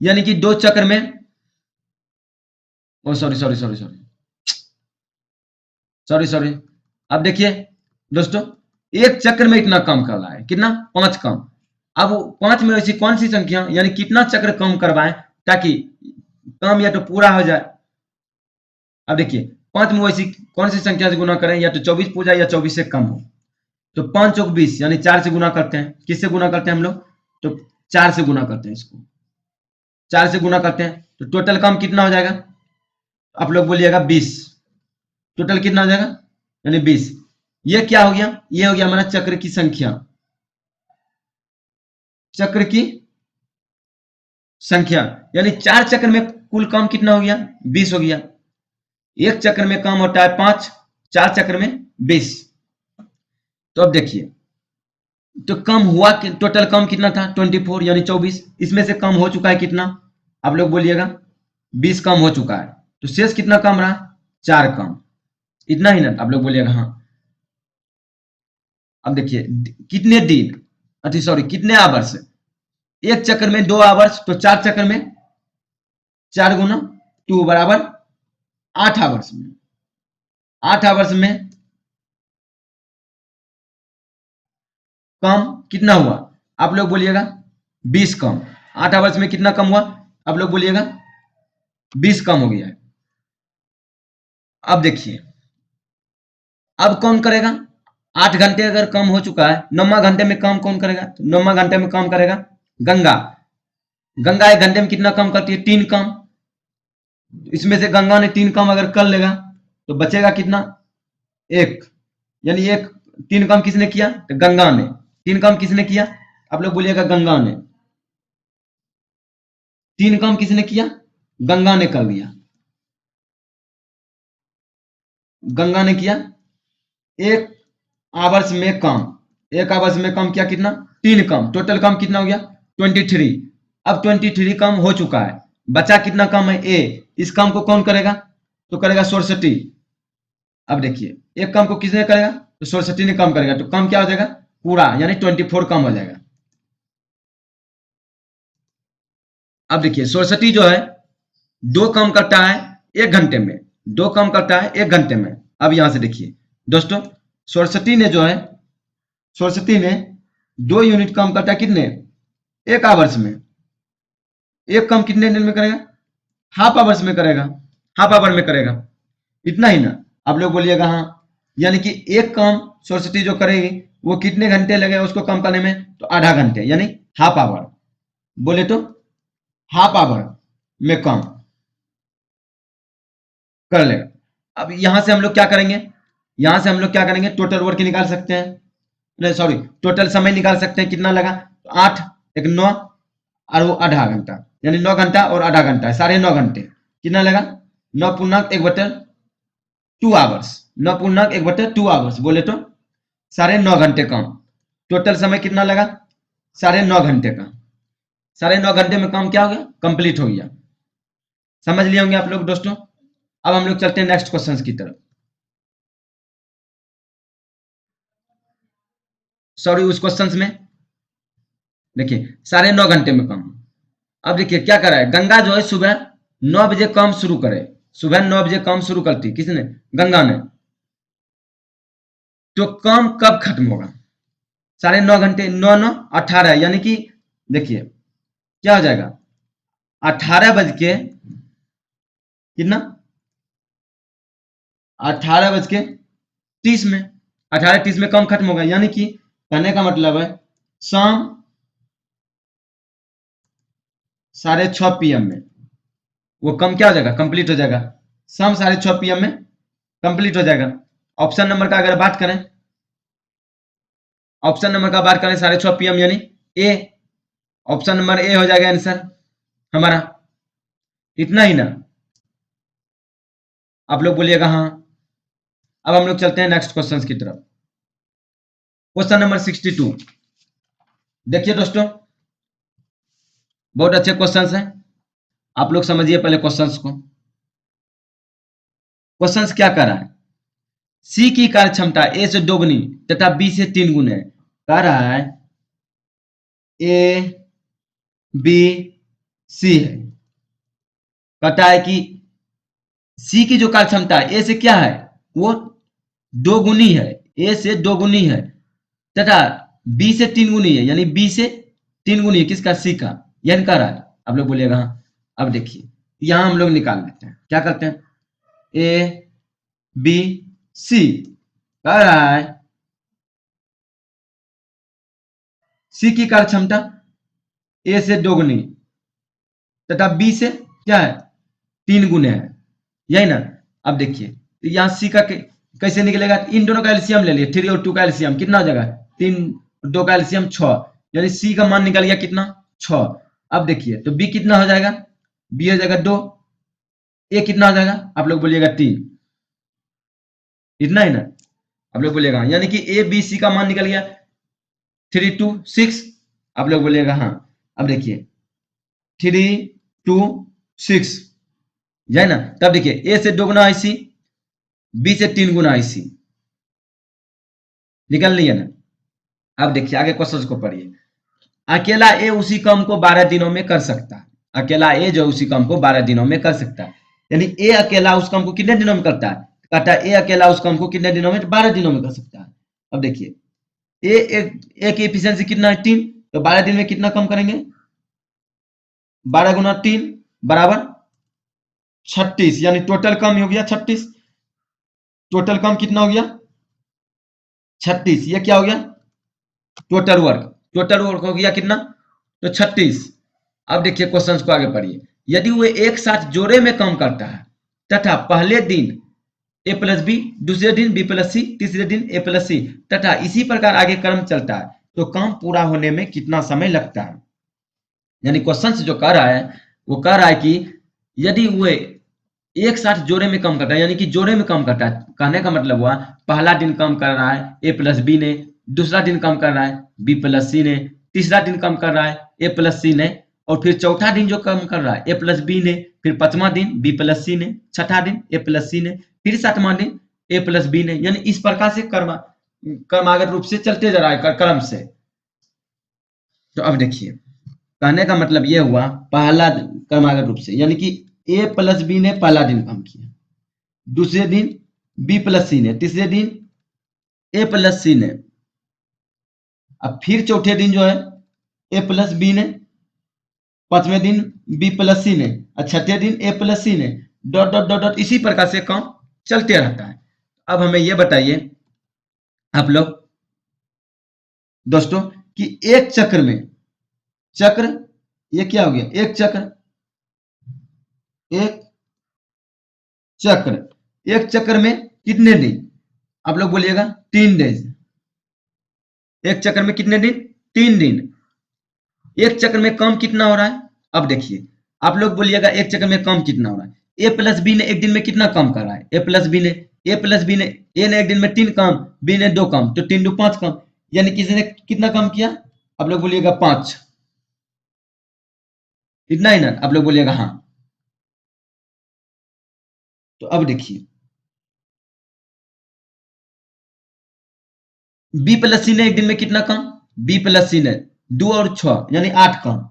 यानी कि 2 चक्र में, ओ sorry sorry sorry sorry sorry sorry, अब देखिए दोस्तों, एक चक्र में इतना काम कर रहा है, कितना, 5 काम। अब 5 में ऐसी कौन सी संख्या, यानी कितना चक्र कम करवाएं ताकि काम या तो पूरा हो जाए। अब देखिए 5 में वैसी कौन सी संख्या से गुना करें, या तो 24 पूजा या 24 से कम हो। तो 5 चौक 20 यानी 4 से गुना करते हैं। किससे गुना करते हैं हम लोग? तो 4 से गुना करते हैं, इसको 4 से गुना करते हैं तो टोटल काम कितना हो जाएगा? आप लोग बोलिएगा 20। टोटल कितना हो जाएगा? यानी 20। ये क्या हो गया? ये हो गया हमारा चक्र की संख्या। चक्र की संख्या यानी 4 चक्र में कुल काम कितना हो गया? 20 हो गया। एक चक्र में काम होता है 5, 4 चक्र में 20। तो अब देखिए, तो कम हुआ कि टोटल कम कितना था? 24 यानी 24। इसमें से कम हो चुका है कितना? आप लोग बोलिएगा 20 कम हो चुका है। तो शेष कितना कम रहा? 4 कम। इतना ही ना? आप लोग बोलिएगा हाँ। अब देखिए कितने दिन, अति सॉरी कितने आवर्स? एक चक्र में 2 आवर्स, तो 4 चक्र में 4 गुना 2 बराबर 8 आवर्स में। 8 आवर्स में कम कितना हुआ? आप लोग बोलिएगा 20 कम। 8 आवर्स में कितना कम हुआ? आप लोग बोलिएगा 20 कम हो गया है। अब देखिए, अब कौन करेगा? 8 घंटे अगर कम हो चुका है, 9वां घंटे में काम कौन करेगा? तो 9वां घंटे में काम करेगा गंगा। गंगा 1 घंटे में कितना काम करती है? 3 काम। इसमें से गंगा ने 3 काम अगर कर लेगा तो बचेगा कितना? 1। यानी एक 3 काम किसने किया? तो गंगा ने। 3 काम किसने किया? आप लोग बोलिएगा गंगा ने। 3 काम किसने किया? गंगा ने कर लिया। गंगा ने किया एक आवर्स में काम। एक आवर्स में काम किया कितना? 3 काम। टोटल काम कितना हो गया? 23। अब 23 काम हो चुका है, बचा कितना काम है? ए। इस काम को कौन करेगा? तो करेगा 67। अब देखिए, एक काम को किसने करेगा? तो 67 ने काम करेगा। तो काम क्या हो जाएगा? पूरा, यानी 24 काम हो जाएगा। अब देखिए 67 जो है 2 काम करता है 1 घंटे में। 2 काम करता है 1 घंटे में। अब यहां से देखिए दोस्तों, 67 ने जो है, 67 ने 2 यूनिट काम करता है कितने? 1 आवर्स में। एक काम कितने दिन में करेगा? हाफ आवर्स में करेगा। हाफ आवर में करेगा। इतना ही ना? आप लोग बोलिएगा हाँ। यानी कि एक काम सरस्वती जो करेगी वो कितने घंटे लगेगा उसको काम करने में? तो आधा घंटे, यानी हाफ आवर। बोले तो हाफ आवर में काम कर लेगा। अब यहां से हम लोग क्या करेंगे? यहां से हम लोग क्या करेंगे? टोटल वर्क निकाल सकते हैं, नहीं सॉरी, टोटल समय निकाल सकते हैं। कितना लगा? तो 8 एक 9 और वो आधा घंटा, यानी 9 घंटा और आधा घंटा है 9.5 घंटे। कितना लगा? 9 पूर्णांक 1/2 आवर्स। 9 पूर्णांक 1/2 आवर्स बोले तो 9.5 घंटे काम। टोटल समय कितना लगा? 9.5 घंटे का। 9.5 घंटे में काम क्या हो गया? कंप्लीट हो गया। समझ लिए होंगे आप लोग दोस्तों। अब हम लोग चलते हैं नेक्स्ट क्वेश्चन की तरफ। सॉरी, उस क्वेश्चन में देखिए 9.5 घंटे में काम। अब देखिए क्या कर रहा है, गंगा जो है सुबह 9 बजे काम शुरू करे। सुबह 9 बजे काम शुरू करती, किसने? गंगा ने। तो काम कब खत्म होगा? 9.5 घंटे, 9 9 18, यानी कि देखिए क्या हो जाएगा? 18 बज के कितना? 18 बज के 30 में। 18:30 में काम खत्म होगा, यानी कि कहने का मतलब है शाम 6:30 PM में वो काम क्या हो जाएगा? कंप्लीट हो जाएगा। शाम 6:30 PM में कंप्लीट हो जाएगा। ऑप्शन नंबर का अगर बात करें, ऑप्शन नंबर का बात करें 6:30 PM यानी ए। ऑप्शन नंबर ए हो जाएगा आंसर हमारा। इतना ही ना? आप लोग बोलिएगा हाँ। अब हम लोग चलते हैं नेक्स्ट क्वेश्चन की तरफ। Question number 62। देखिए दोस्तों, बहुत अच्छे क्वेश्चंस हैं। आप लोग समझिए पहले क्वेश्चंस को। क्वेश्चंस क्या कर रहा है? सी की कार्य क्षमता ए से 2 गुनी तथा बी से 3 गुना है। कह रहा है ए बी सी है। कहता है कि सी की जो कार्य क्षमता है ए से क्या है? वो 2 गुनी है। ए से 2 गुनी है तथा बी से 3 गुनी है, यानी बी से 3 गुनी है किसका? सी का। यानी कह रहा है, आप लोग बोलिएगा हाँ। अब देखिए यहां हम लोग निकाल लेते हैं। क्या करते हैं? ए बी सी कह रहा है सी की कार्य क्षमता ए से दोगुनी तथा बी से क्या है 3 गुने है, यही ना। अब देखिए तो यहाँ सी का कैसे निकलेगा, इन दोनों का एलसीएम ले लिए, 3 और 2 का एलसीएम कितना हो जाएगा 3, 2 का एलसीएम 6, यानी सी का मान निकल गया कितना 6। अब देखिए तो बी कितना हो जाएगा, बी हो जाएगा 2, ए कितना हो जाएगा आप लोग बोलिएगा 3, इतना ही ना आप लोग बोलिएगा, यानी कि ए बी सी का मान निकल गया 3 2 6, आप लोग बोलिएगा हाँ। अब देखिए 3 2 6 है ना, तब देखिए ए से 2 गुना आईसी, बी से 3 गुना आईसी निकल लिया ना। अब देखिए आगे क्वेश्चन को पढ़िए, अकेला ए उसी काम को 12 दिनों में कर सकता है, अकेला ए जो उसी काम को 12 दिनों में कर सकता है, यानी ए अकेला उस काम को कितने दिनों में करता है, कहता है ए अकेला उस काम को कितने दिनों में, 12 दिनों में कर सकता है। अब देखिए ए की एफिशिएंसी कितना है 3, तो 12 दिन में कितना कम करेंगे, 12 गुना 3 बराबर 36, यानी टोटल कम हो गया 36, टोटल कम कितना हो गया 36, ये क्या हो गया टोटल वर्क हो गया कितना, तो 36। अब देखिए क्वेश्चंस को आगे पढ़िए, यदि वो एक साथ जोड़े में काम करता है तथा पहले दिन ए प्लस बी, दूसरे दिन बी प्लस सी, तीसरे दिन ए प्लस सी तथा इसी प्रकार आगे क्रम चलता है, तो काम पूरा होने में कितना समय लगता है। यानी क्वेश्चन जो कह रहा है वो कह रहा है कि यदि वो एक साथ जोड़े में काम करता है, यानी कि जोड़े में काम करता है, कहने का मतलब हुआ पहला दिन काम कर रहा है ए प्लस बी ने, दूसरा दिन काम कर रहा है बी प्लस सी ने, तीसरा दिन काम कर रहा है ए प्लस सी ने, और फिर चौथा दिन जो काम कर रहा है ए प्लस बी ने, फिर पांचवा दिन बी प्लस सी ने, छठा दिन ए प्लस सी ने, फिर सातवां दिन ए प्लस बी ने, यानी इस प्रकार से क्रमागत रूप से चलते जा रहा है क्रम से। तो अब देखिए कहने का मतलब यह हुआ पहला क्रमागत रूप से, यानी कि ए प्लस बी ने पहला दिन काम किया, दूसरे दिन बी प्लस सी ने, तीसरे दिन ए प्लस सी ने, अब फिर चौथे दिन जो है ए प्लस बी ने, पांचवें दिन बी प्लस सी ने, और छठे दिन ए प्लस सी ने, डॉट डॉट डॉट डॉट इसी प्रकार से काम चलते रहता है। अब हमें यह बताइए आप लोग दोस्तों कि एक चक्र में, चक्र ये क्या हो गया एक चक्र, एक चक्र, एक चक्र में कितने दिन, आप लोग बोलिएगा 3 डेज, एक चक्र में कितने दिन 3 दिन, एक चक्र में काम कितना हो रहा है। अब देखिए आप लोग बोलिएगा एक चक्र में काम कितना हो रहा है, ए प्लस बी ने एक दिन में कितना काम कर रहा है, ए प्लस बी ने ए ने एक दिन में 3 काम, बी ने 2 काम, तो 3 2 5 काम, यानी किसी ने कितना काम किया, आप लोग बोलिएगा 5, इतना ही ना आप लोग बोलिएगा हाँ। तो अब देखिए बी प्लस सी ने एक दिन में कितना काम, बी प्लस सी ने 2 और 6 यानी 8 काम,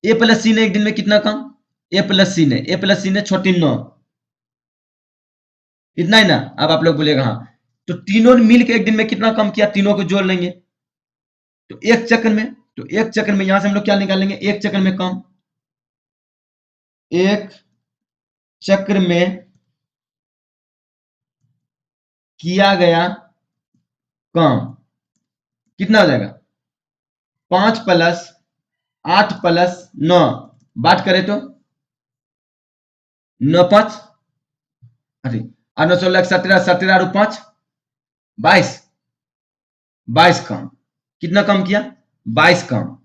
ए प्लस सी ने एक दिन में कितना काम, ए प्लस सी ने 6 3 9, इतना ही ना। अब आप लोग बोलेगा हाँ, तो तीनों ने मिलकर एक दिन में कितना काम किया, तीनों को जोड़ लेंगे तो एक चक्र में, तो एक चक्र में यहां से हम लोग क्या निकालेंगे, एक चक्र में काम, एक चक्र में किया गया काम कितना हो जाएगा 5 प्लस 8 प्लस 9, बात करें तो 9 5, अरे 8 9 16 17 17 और 5 22, 22 काम, कितना काम किया 22 काम,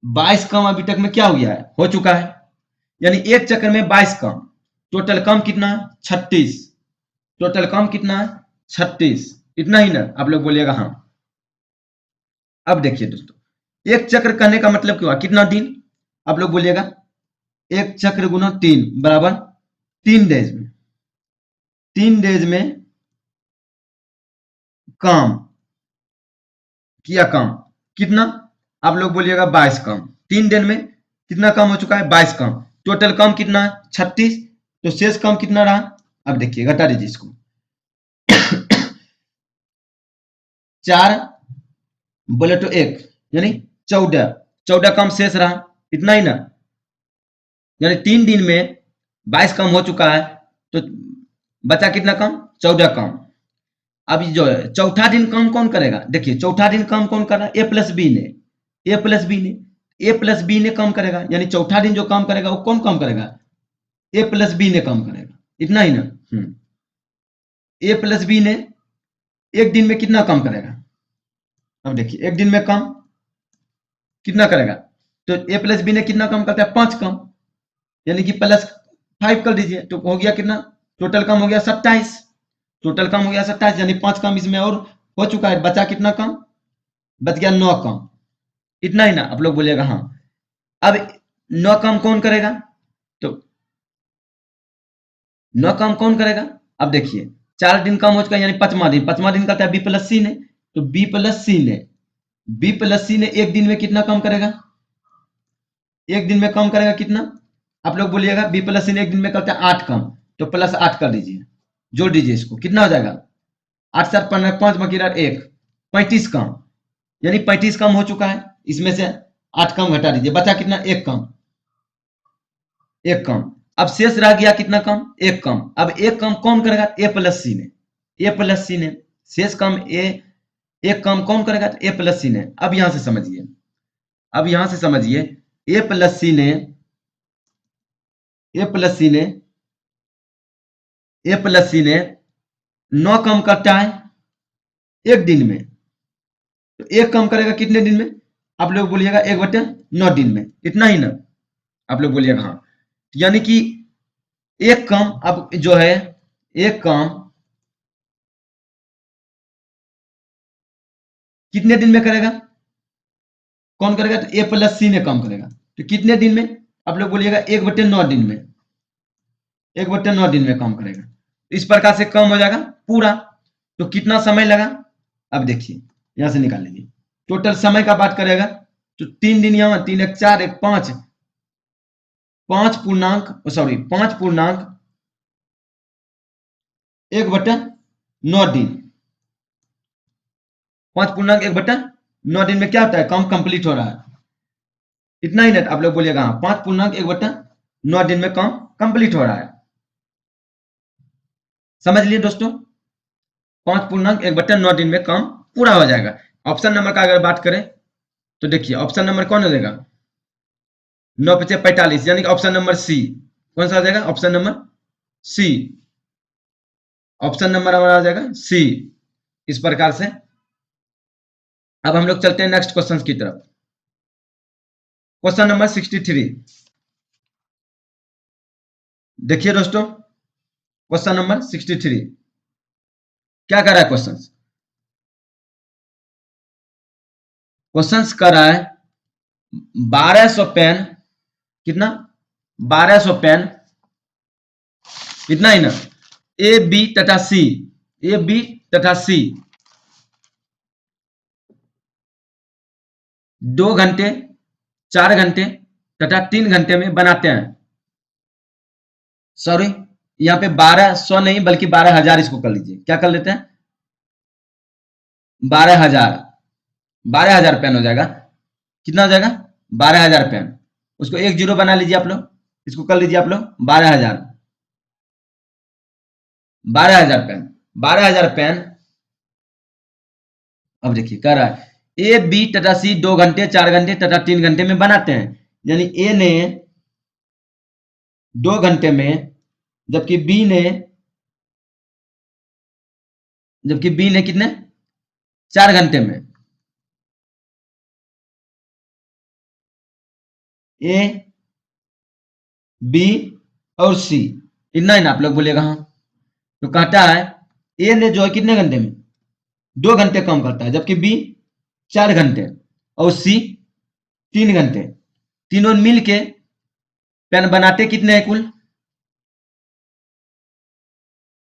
22 काम अभी तक में क्या हो गया है हो चुका है, यानी एक चक्कर में 22 काम, टोटल काम कितना है 36, टोटल काम कितना है 36, इतना ही ना आप लोग बोलिएगा हाँ। अब देखिए दोस्तों एक चक्र कहने का मतलब क्या हुआ कितना दिन, आप लोग बोलिएगा एक चक्र गुना 3 बराबर 3 डेज में, 3 डेज में काम किया, काम कितना आप लोग बोलिएगा 22 काम, 3 दिन में कितना काम हो चुका है 22 काम, टोटल काम कितना है 36, तो शेष काम कितना रहा, अब देखिए घटा दीजिए इसको 4 बोले तो 1 यानी 14, 14 काम शेष रहा, इतना ही ना, यानी 3 दिन में 22 काम हो चुका है, तो बचा कितना काम 14 काम, अब जो है चौथा दिन काम कौन करेगा, देखिए चौथा दिन काम कौन कर रहा है, ए प्लस बी ने, ए प्लस बी ने, ए प्लस बी ने काम करेगा, यानी चौथा दिन जो काम करेगा वो कौन काम करेगा, ए प्लस बी ने काम करेगा, इतना ही ना। ए प्लस बी ने एक दिन में कितना काम करेगा, अब देखिए एक दिन में काम कितना करेगा, तो ए प्लस बी ने कितना काम करता है, 5 काम, यानी कि प्लस 5 कर दीजिए तो हो गया कितना, टोटल काम हो गया 27, टोटल काम हो गया 27, यानी 5 काम इसमें और हो चुका है, बचा कितना काम, बच गया 9 काम, इतना ही ना। आप लोग बोलिएगा हाँ। अब 9 काम कौन करेगा, तो 9 काम कौन करेगा, अब देखिए 4 दिन काम हो चुका है, यानी पांचवा दिन करता है बी प्लस सी ने, तो बी प्लस सी ने, बी प्लस सी ने एक दिन में कितना काम करेगा, एक दिन में काम करेगा कितना, आप लोग बोलिएगा, बी प्लस सी ने एक दिन में करता है 8 काम, तो प्लस 8 कर दीजिए, जोड़ दीजिए इसको, कितना हो जाएगा, 8 7 15 5 मकीरा 1, 35 काम, यानी 35 काम हो चुका है, इसमें से 8 काम घटा दीजिए, बचा कितना, 1 काम, 1 काम। अब शेष रह गया कितना काम, 1 काम। अब 1 काम कौन करेगा, ए प्लस सी ने, ए प्लस सी ने, शेष काम ए, 1 काम कौन करेगा, ए प्लस सी ने। अब यहां से समझिए, अब यहां से समझिए, ए प्लस सी ने, ए प्लस सी ने, ए प्लस सी ने 9 काम करता है एक दिन में, तो 1 काम करेगा कितने दिन में, आप लोग बोलिएगा 1/9 दिन में, इतना ही ना, आप लोग बोलिएगा हाँ। यानी कि एक काम, अब जो है एक काम कितने दिन में करेगा, कौन करेगा, तो ए प्लस सी ने काम करेगा, तो कितने दिन में, आप लोग बोलिएगा 1/9 दिन में, 1/9 दिन में काम करेगा, इस प्रकार से काम हो जाएगा पूरा। तो कितना समय लगा, अब देखिए यहां से निकाल लीजिए, टोटल समय का बात करेगा तो 3 दिन, यहाँ 3 1 4 1 5, 5.1/9 दिन, 5.1/9 दिन में क्या होता है, काम कंप्लीट हो रहा है, इतना ही ना। आप लोग बोलिएगा हाँ, 5.1/9 दिन में काम कंप्लीट हो रहा है, समझ लिए दोस्तों, 5.1/9 दिन में काम पूरा हो जाएगा। ऑप्शन नंबर का अगर बात करें तो देखिए ऑप्शन नंबर कौन हो जाएगा, 9×5 = 45, यानी कि ऑप्शन नंबर सी, कौन सा आ जाएगा, option number C, option number हमारा आ जाएगा सी। इस प्रकार से अब हम लोग चलते हैं नेक्स्ट क्वेश्चन की तरफ। क्वेश्चन नंबर 63, देखिए दोस्तों, क्वेश्चन नंबर 63 क्या कर रहा है, क्वेश्चन कर रहा है 1200 पेन, कितना, 1200 पेन, इतना ही ना, ए बी तथा सी, ए बी तथा सी 2 घंटे, 4 घंटे तथा 3 घंटे में बनाते हैं, सॉरी यहाँ पे 1200 नहीं बल्कि 12,000 इसको कर लीजिए, क्या कर लेते हैं, 12,000, 12,000 पेन हो जाएगा, कितना हो जाएगा, 12,000 पेन, उसको 1 जीरो बना लीजिए आप लोग, इसको कर लीजिए आप लोग 12,000, 12,000 पेन, 12,000 पेन। अब देखिए कह रहा है ए बी तथा सी 2 घंटे, 4 घंटे तथा 3 घंटे में बनाते हैं, यानी ए ने 2 घंटे में, जबकि बी ने कितने, 4 घंटे में, ए बी और सी, इतना ही ना, आप लोग बोलिएगा हाँ। तो कहता है ए ने जो है कितने घंटे में, 2 घंटे काम करता है, जबकि बी 4 घंटे और सी 3 घंटे, तीनों मिल के पेन बनाते कितने हैं कुल,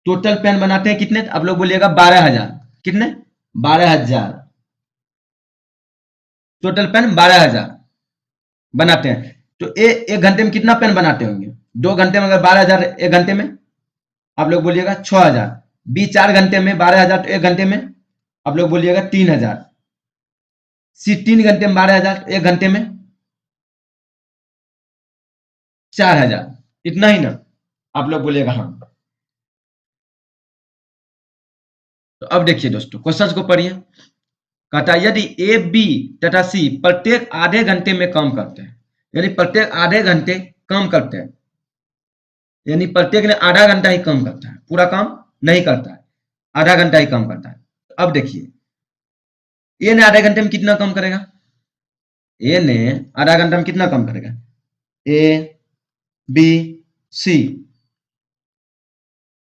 टोटल पेन बनाते हैं कितने, आप लोग बोलिएगा 12,000, कितने, 12,000, टोटल पेन 12,000 बनाते हैं। तो ए 1 घंटे में कितना पेन बनाते होंगे, 2 घंटे में अगर 12,000 1 घंटे में, आप लोग बोलिएगा 6,000, बी 4 घंटे में 12,000 तो 1 घंटे में आप लोग बोलिएगा 3,000, सी 3 घंटे में 12,000 1 घंटे में 4,000, इतना ही ना, आप लोग बोलिएगा हाँ। तो अब देखिए दोस्तों, क्वेश्चन को पढ़िए। कहता है यदि ए, बी तथा सी प्रत्येक आधे घंटे में काम करते हैं, यानी प्रत्येक आधे घंटे काम करते हैं, यानी प्रत्येक ने आधा घंटा ही काम करता है, पूरा काम नहीं करता है, आधा घंटा ही काम करता है। तो अब देखिए, ए ने आधे घंटे में कितना काम करेगा? ए ने आधा घंटा में कितना काम करेगा? ए, बी, सी।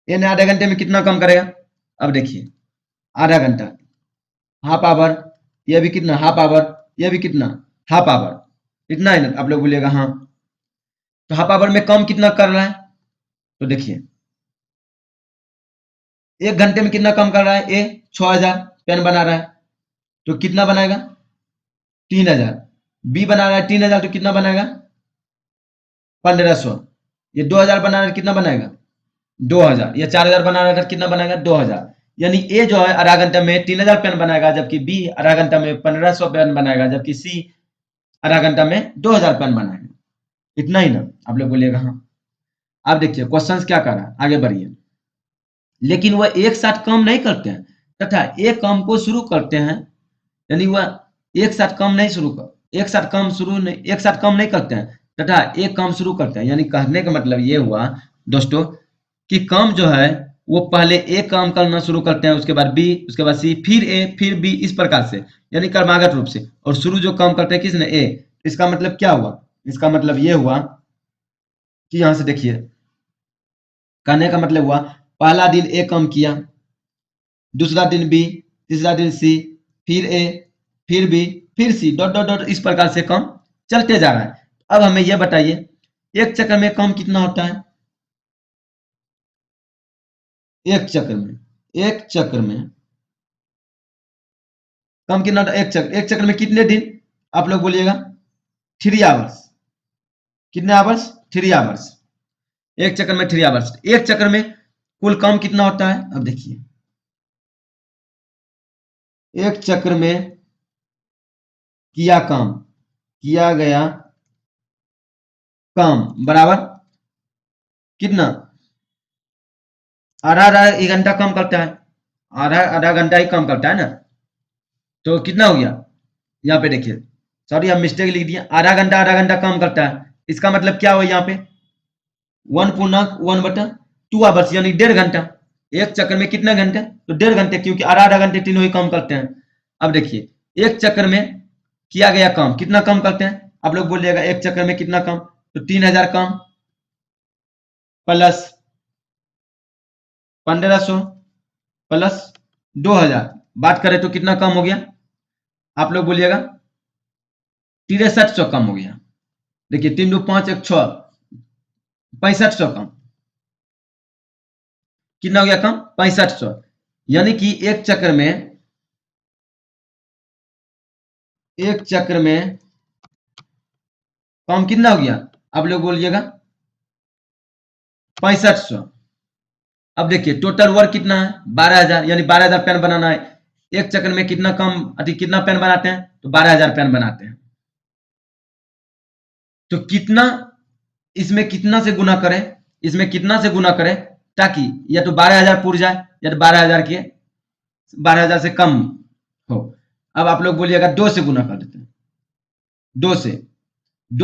ए ने आधे घंटे में कितना काम करेगा? अब देखिए, आधा घंटा, हाफ आवर, ये भी कितना? हाफ आवर, ये भी कितना? Half hour. इतना है ना? आप लोग बोलिएगा हाँ। तो हाफ आवर में काम कितना कर रहा है? तो देखिए, एक घंटे में कितना काम कर रहा है? ए 6000 पेन बना रहा है, तो कितना बनाएगा? 3000। बी बना रहा है 3000, तो कितना बनाएगा? 1500। ये 2000 बना रहा है, कितना बनाएगा? 2000। ये 4000 बना रहा है, कितना बनाएगा? 2000। यानी ए जो है आधा घंटा में 3000 पेन बनाएगा, जबकि बी आधा घंटा में 1500 पेन बनाएगा, जबकि सी आधा घंटा में 2000 पेन बनाएगा। इतना ही ना? आप लोग बोलिएगा हाँ। अब देखिए क्वेश्चन क्या कर रहा है, आगे बढ़िए। लेकिन वह एक साथ काम नहीं करते हैं तथा एक काम को शुरू करते हैं, यानी वह एक साथ काम नहीं शुरू कर एक साथ काम शुरू नहीं एक साथ काम नहीं करते हैं तथा एक काम शुरू करते हैं। यानी कहने का मतलब ये हुआ दोस्तों कि काम जो है वो पहले ए काम करना शुरू करते हैं, उसके बाद बी, उसके बाद सी, फिर ए, फिर बी, इस प्रकार से, यानी क्रमागत रूप से। और शुरू जो काम करते हैं किसने? ए। इसका मतलब क्या हुआ? इसका मतलब ये हुआ कि यहां से देखिए, कहने का मतलब हुआ पहला दिन ए काम किया, दूसरा दिन बी, तीसरा दिन सी, फिर ए, फिर बी, फिर सी, डॉट डॉट डॉट, इस प्रकार से काम चलते जा रहा है। अब हमें यह बताइए, एक चक्र में काम कितना होता है? एक चक्र में काम कितना होता है? एक चक्र में कितने दिन? आप लोग बोलिएगा 3 आवर्स। कितने आवर्स? 3 आवर्स। एक चक्र में 3 आवर्स। एक चक्र में कुल काम कितना होता है? अब देखिए, एक चक्र में किया गया काम बराबर कितना? आधा आधा एक घंटा काम करता है, आधा आधा घंटा ही काम करता है ना। तो कितना हो गया? यहाँ पे देखिए, सॉरी हम मिस्टेक लिख दिए, आधा घंटा काम करता है। इसका मतलब क्या हुआ यहाँ पे? 1/1/2 आवर्स, यानी 1.5 घंटा। एक चक्र में कितने घंटे? तो 1.5 घंटे, क्योंकि आधा आधा घंटे तीनों ही काम करते हैं। अब देखिए, एक चक्र में किया गया काम कितना काम करते हैं? आप लोग बोलिएगा एक चक्र में कितना काम? तो 3000 काम प्लस 1500 प्लस 2000, बात करें तो कितना कम हो गया? आप लोग बोलिएगा 6300 कम हो गया। देखिए 3 2 5 1 6, 6500 कम। कितना हो गया कम? 6500। यानी कि एक चक्र में काम कितना हो गया? आप लोग बोलिएगा 6500। अब देखिए टोटल वर्क कितना है? 12000, यानी 12000 पेन बनाना है। एक चक्र में कितना कम कितना पेन बनाते हैं? तो 12000 पेन बनाते हैं। तो कितना, इसमें कितना से गुना करें? इसमें कितना से गुना करें ताकि या तो 12000 पूर जाए या तो 12000 से कम हो। अब आप लोग बोलिएगा 2 से गुना कर देते हैं। 2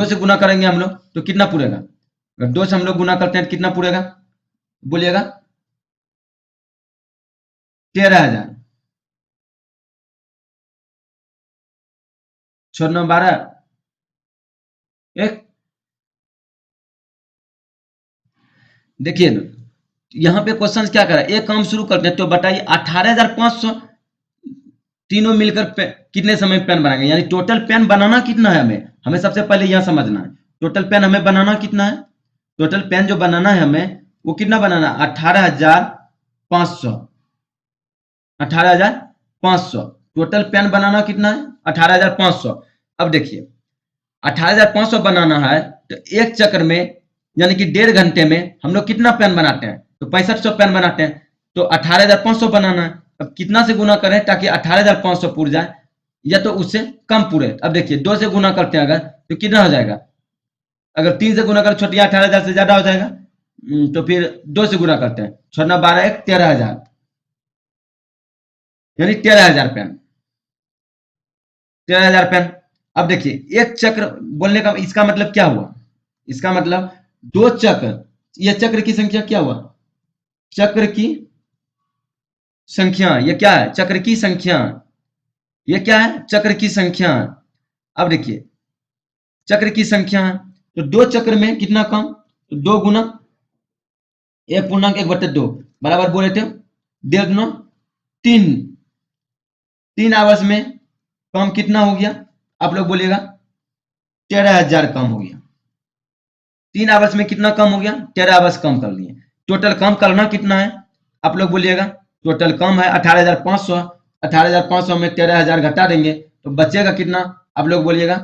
से गुना करेंगे हम लोग तो कितना पूरेगा? अगर 2 से हम लोग गुना करते हैं तो कितना पूरेगा? बोलिएगा 13000, छोड़ना 12, एक। देखिए ना, यहाँ पे क्वेश्चन क्या कर रहा है? एक काम शुरू करते हैं, तो बताइए 18500 तीनों मिलकर कितने समय में पेन बनाएंगे? यानी टोटल पेन बनाना कितना है? हमें सबसे पहले यह समझना है, टोटल पेन हमें बनाना कितना है? टोटल पेन जो बनाना है हमें, वो कितना बनाना? 18500। 18500 टोटल पेन बनाना कितना है? 18500। अब देखिए 18500 बनाना है, तो एक चक्र में यानी कि 1.5 घंटे में हम लोग कितना पेन बनाते हैं? तो 6500 पेन बनाते हैं। तो 18500 बनाना है। अब कितना से गुना करें ताकि 18500 पूर जाए या तो उससे कम पूरे? अब देखिए 2 से गुना करते हैं अगर, तो कितना हो जाएगा? अगर 3 से गुना कर छोटिया 18000 से ज्यादा हो जाएगा। तो फिर 2 से गुना करते हैं, छोड़ना 12 1 13000। यानी 13,000 पेन, 13,000 पेन। अब देखिए एक चक्र बोलने का इसका मतलब क्या हुआ, इसका मतलब दो चक्र, ये चक्र की संख्या क्या हुआ, चक्र की संख्या, ये क्या है, चक्र की संख्या, ये क्या है, चक्र की संख्या। अब देखिए चक्र की संख्या, तो दो चक्र में कितना कम, तो 2 गुना 1/1/2 बराबर बोले थे 1.5 3, 3 आवर्स में कम कितना हो गया, आप लोग बोलिएगा 13,000 कम हो गया। 3 आवर्स में कितना कम हो गया, 13 आवर्स कम कर लिए। टोटल कम करना कितना है, आप लोग बोलिएगा, टोटल कम है 18,500, 18,500 में 13,000 घटा देंगे तो बचेगा कितना, आप लोग बोलिएगा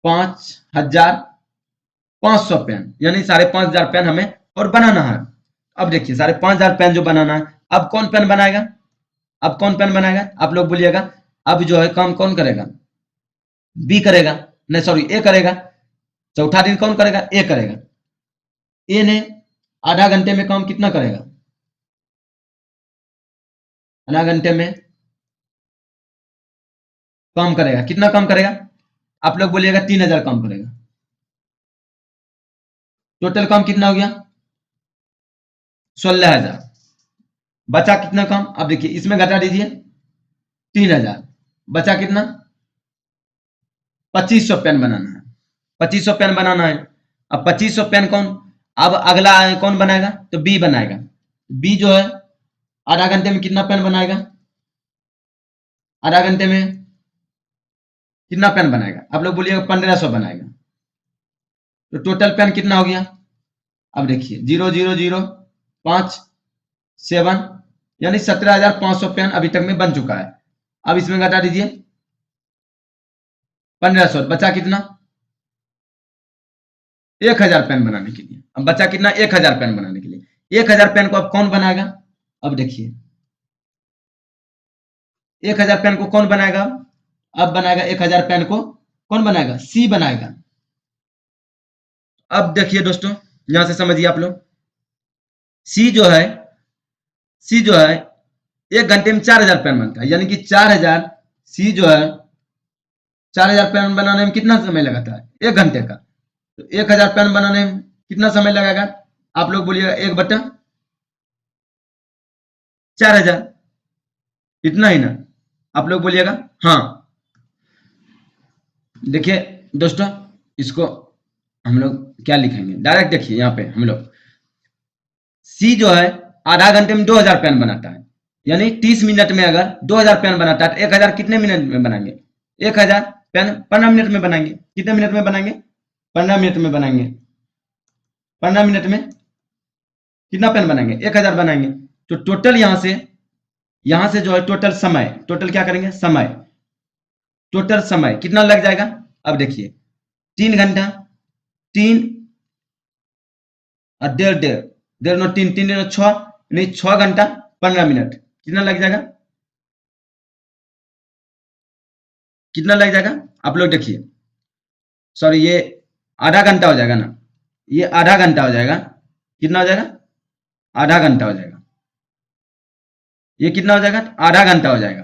5,500 पेन, यानी 5,500 पेन हमें और बनाना है। अब देखिए 5,500 पेन जो बनाना है, अब कौन पेन बनाएगा, अब कौन पेन बनाएगा, आप लोग बोलिएगा, अब जो है काम कौन करेगा, बी करेगा, नहीं सॉरी ए करेगा, चौथा दिन कौन करेगा, ए करेगा। ए ने आधा घंटे में काम कितना करेगा, आधा घंटे में काम करेगा, कितना काम करेगा, आप लोग बोलिएगा 3,000 काम करेगा। टोटल काम कितना हो गया, 16,000। बचा कितना काम, अब देखिए इसमें घटा दीजिए 3,000, बचा कितना, 2,500 पेन बनाना है, 2,500 पेन बनाना है। अब 2,500 पेन कौन, अब अगला कौन बनाएगा, तो बी बनाएगा। बी जो है आधा घंटे में कितना पेन बनाएगा, आधा घंटे में कितना पेन बनाएगा, आप लोग बोलिएगा 1,500 बनाएगा। तो टोटल पेन कितना हो गया, अब देखिए 0,005,7 यानी 17,500 पेन अभी तक में बन चुका है। अब इसमें घटा दीजिए 1,500, बचा कितना, 1,000 पेन बनाने के लिए। अब बचा कितना, 1,000 पेन बनाने के लिए। 1,000 पेन को अब कौन बनाएगा, अब देखिए 1,000 पेन को कौन बनाएगा, अब बनाएगा 1,000 पेन को कौन बनाएगा, सी बनाएगा। अब देखिए दोस्तों यहां से समझिए आप लोग, सी जो है, सी जो है 1 घंटे में 4,000 पेन बनता है, यानी कि 4,000, सी जो है 4,000 पेन बनाने में कितना समय लगाता है, 1 घंटे का। तो 1,000 पेन बनाने में कितना समय लगेगा, आप लोग बोलिएगा 1/4,000, इतना ही ना, आप लोग बोलिएगा हाँ। देखिए दोस्तों इसको हम लोग क्या लिखेंगे, डायरेक्ट देखिए यहाँ पे हम लोग, सी जो है आधा घंटे में 2,000 पेन बनाता है, यानी 30 मिनट में अगर 2,000 पेन बनाता है तो 1,000 कितने मिनट में बनाएंगे, 1,000 पेन 15 मिनट में बनाएंगे। कितने मिनट में बनाएंगे, 15 मिनट में बनाएंगे। 15 मिनट में कितना पेन बनाएंगे, 1,000 बनाएंगे। तो टोटल यहां से जो है टोटल समय, टोटल क्या करेंगे, समय, टोटल समय कितना लग जाएगा। अब देखिए 3 घंटा, 3 और 1.5, 1.5 9 3, 3 9 6, नहीं 6 घंटा 15 मिनट, कितना लग जाएगा, कितना लग जाएगा, आप लोग देखिए, सॉरी ये आधा घंटा हो जाएगा ना, ये आधा घंटा हो जाएगा, कितना हो जाएगा, आधा घंटा हो जाएगा, ये कितना हो जाएगा, आधा घंटा हो जाएगा,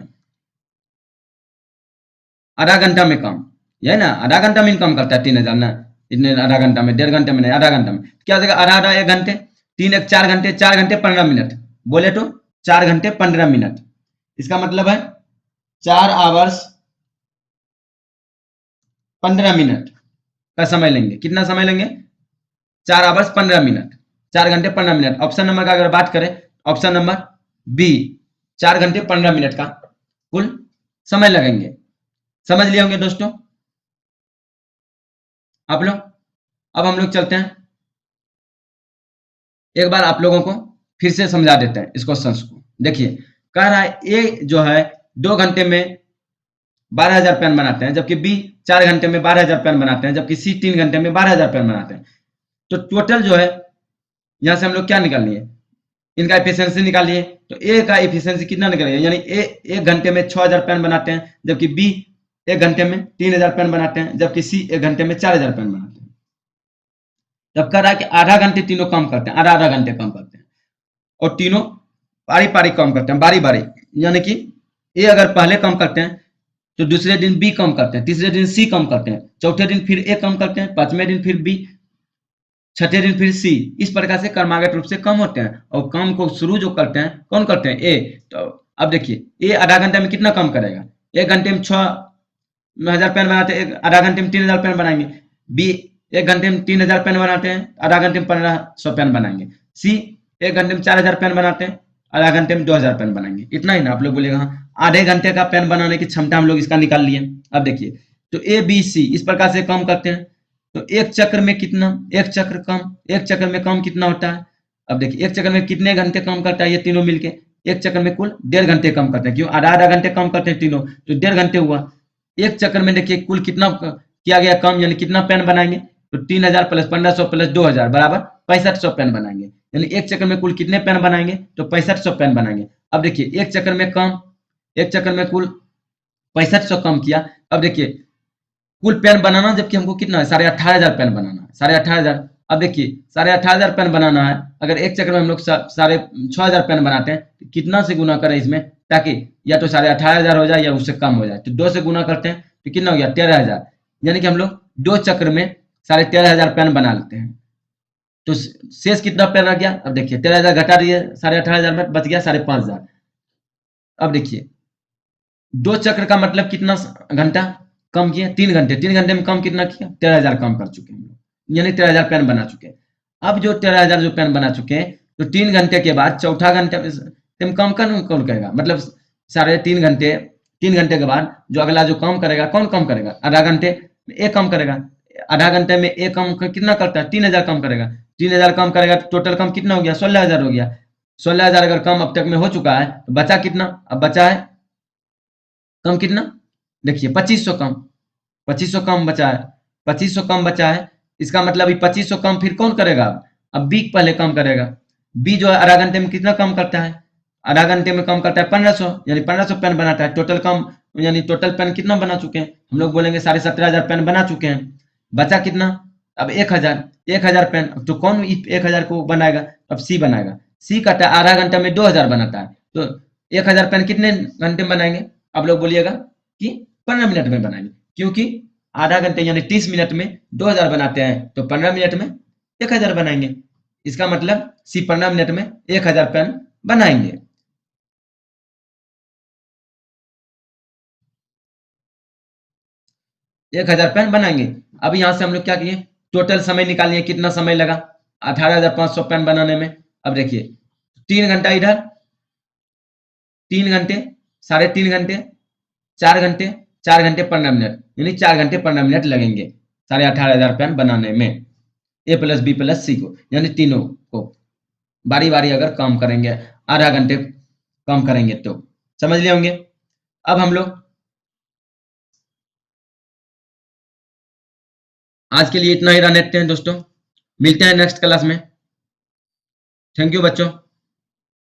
आधा घंटा में काम, ये ना आधा घंटा में इनकम करता है 3,000 ना, इतने आधा घंटा में, 1.5 घंटे में नहीं, आधा घंटा में क्या हो जाएगा, आधा आधा 1 घंटे, 3 1 4 घंटे, 4 घंटे 15 मिनट, बोले तो 4 घंटे 15 मिनट, इसका मतलब है 4 आवर्स 15 मिनट का समय लेंगे। कितना समय लेंगे, 4 आवर्स 15 मिनट, 4 घंटे 15 मिनट। ऑप्शन नंबर का अगर बात करें, ऑप्शन नंबर बी, 4 घंटे 15 मिनट का कुल समय लगेंगे। समझ लिए होंगे दोस्तों आप लोग। अब हम लोग चलते हैं, एक बार आप लोगों को फिर से समझा देते हैं इस क्वेश्चन को। देखिए कह रहा है ए जो है 2 घंटे में 12,000 पेन बनाते हैं, जबकि बी 4 घंटे में 12,000 पेन बनाते हैं, जबकि सी 3 घंटे में 12,000 पेन बनाते हैं। तो टोटल जो है यहां से हम लोग क्या निकाल लिए, इनका एफिशिएंसी निकालिए। तो ए का एफिशिएंसी कितना निकालिए, यानी ए 1 घंटे में 6,000 पेन बनाते हैं, जबकि बी 1 घंटे में 3,000 पेन बनाते हैं, जबकि सी 1 घंटे में 4,000 पेन बनाते हैं। जब कह रहा है कि आधा घंटे तीनों काम करते हैं, आधा आधा घंटे काम करते हैं, और तीनों बारी बारी काम करते हैं, बारी बारी, यानी कि ए अगर पहले कम करते हैं तो दूसरे दिन बी कम करते हैं, तीसरे दिन सी कम करते हैं, चौथे दिन फिर ए कम करते हैं, पांचवें दिन फिर बी, छठे दिन फिर सी। इस प्रकार से क्रमागत रूप से कम होते हैं और कम को शुरू जो करते हैं कौन करते हैं, ए। तो अब देखिए ए आधा घंटे में कितना कम करेगा, 1 घंटे में 6,000 पेन बनाते हैं, आधा घंटे में 3,000 पेन बनाएंगे। बी 1 घंटे में 3,000 पेन बनाते हैं, आधा घंटे में 1,500 पेन बनाएंगे। सी 1 घंटे में 4,000 पेन बनाते हैं, आधा घंटे में 2,000 पेन बनाएंगे। इतना ही ना, आप लोग बोलेगा हाँ, आधे घंटे का पेन बनाने की क्षमता हम लोग इसका निकाल लिए। अब देखिए, तो ए बी सी इस प्रकार से कम करते हैं। तो एक चक्र में कितना, एक चक्र कम, एक चक्र में कम कितना होता है। अब देखिए, एक चक्र में कितने घंटे कम करता है ये तीनों मिलके, एक चक्र में कुल 1.5 घंटे कम करते हैं। क्यों, आधा आधा घंटे कम करते हैं तीनों, तो 1.5 घंटे हुआ। एक चक्कर में देखिए कुल कितना किया गया कम, यानी कितना पेन बनाएंगे, तो 3,000 प्लस 1,500 प्लस 2,000 बराबर 6,500 पेन बनाएंगे। यानी एक चक्कर में कुल कितने पेन बनाएंगे, तो 6,500 पेन बनाएंगे। अब देखिए, एक चक्कर में कम, एक चक्कर में कुल 6,500 कम किया। अब देखिए, कुल पेन बनाना जबकि हमको कितना है, 18,500 पेन बनाना है, 18,500। अब देखिए, 18,500 पेन बनाना है, अगर एक चक्कर में हम लोग 6,500 पेन बनाते हैं, तो कितना से गुना करें इसमें, ताकि या तो 18,500 हो जाए या उससे कम हो जाए। तो 2 से गुना करते हैं तो कितना हो गया, 13,000। यानी कि हम लोग 2 चक्र में 13,500 पेन बना लेते हैं। तो शेष कितना पेन रह गया, अब देखिए 13,000 घटा दिए 18,500 में, बच गया 5,500। अब देखिए, 2 चक्र का मतलब कितना घंटा कम किए, 3 घंटे। 3 घंटे में कम कितना किया, 13,000 कम कर चुके हैं हम लोग, यानी 13,000 पेन बना चुके हैं। अब जो 13,000 जो पेन बना चुके हैं, तो 3 घंटे के बाद चौथा घंटे में कम कौन करेगा, मतलब 3.5 घंटे, 3 घंटे के बाद जो अगला जो कम करेगा, कौन कम करेगा, आधा घंटे में ए कम करेगा। आधा घंटे में ए कम कितना करता है, 3,000 कम करेगा। 3,000 कम करेगा तो टोटल कम कितना हो गया, 16,000 हो गया। 16,000 अगर कम अब तक में हो चुका है, तो बचा कितना, अब बचा है कम कितना, देखिए 2500 कम, 2500 कम बचा है, 2500 कम बचा है। इसका मतलब ये 2500 कम फिर कौन करेगा, अब बी पहले कम करेगा। बी जो है आधा घंटे में कितना कम करता है, आधा घंटे में कम करता है 1,500, यानी 1,500 पेन बनाता है। टोटल कम, यानी टोटल पेन कितना बना चुके हैं, हम लोग बोलेंगे 17,500 पेन बना चुके हैं। बचा कितना, अब 1,000, 1,000 पेन। तो कौन 1,000 को बनाएगा, अब सी बनाएगा। सी कहता है आधा घंटा में 2,000 बनाता है, तो 1,000 पेन कितने घंटे में बनाएंगे, आप लोग बोलिएगा कि 15 मिनट में बनाएंगे। क्योंकि आधा घंटे यानी 30 मिनट में 2,000 बनाते हैं, तो 15 मिनट में 1,000 बनाएंगे। इसका मतलब सी 15 मिनट में 1,000 पेन बनाएंगे। 1,000 पेन बनाएंगे। अब यहाँ से हम लोग क्या किए, टोटल समय निकालिए कितना समय लगा 18,500 पेन बनाने में। अब देखिए, 3 घंटा इधर, 3 घंटे, 3.5 घंटे, 4 घंटे, 4 घंटे 15 मिनट, यानी 4 घंटे 15 मिनट लगेंगे 18,500 पेन बनाने में। ए प्लस बी प्लस सी को, यानी तीनों को बारी बारी अगर काम करेंगे, आधा घंटे कम करेंगे तो, समझ लिए होंगे। अब हम लोग आज के लिए इतना ही रहने देते हैं दोस्तों, मिलते हैं नेक्स्ट क्लास में। थैंक यू बच्चों।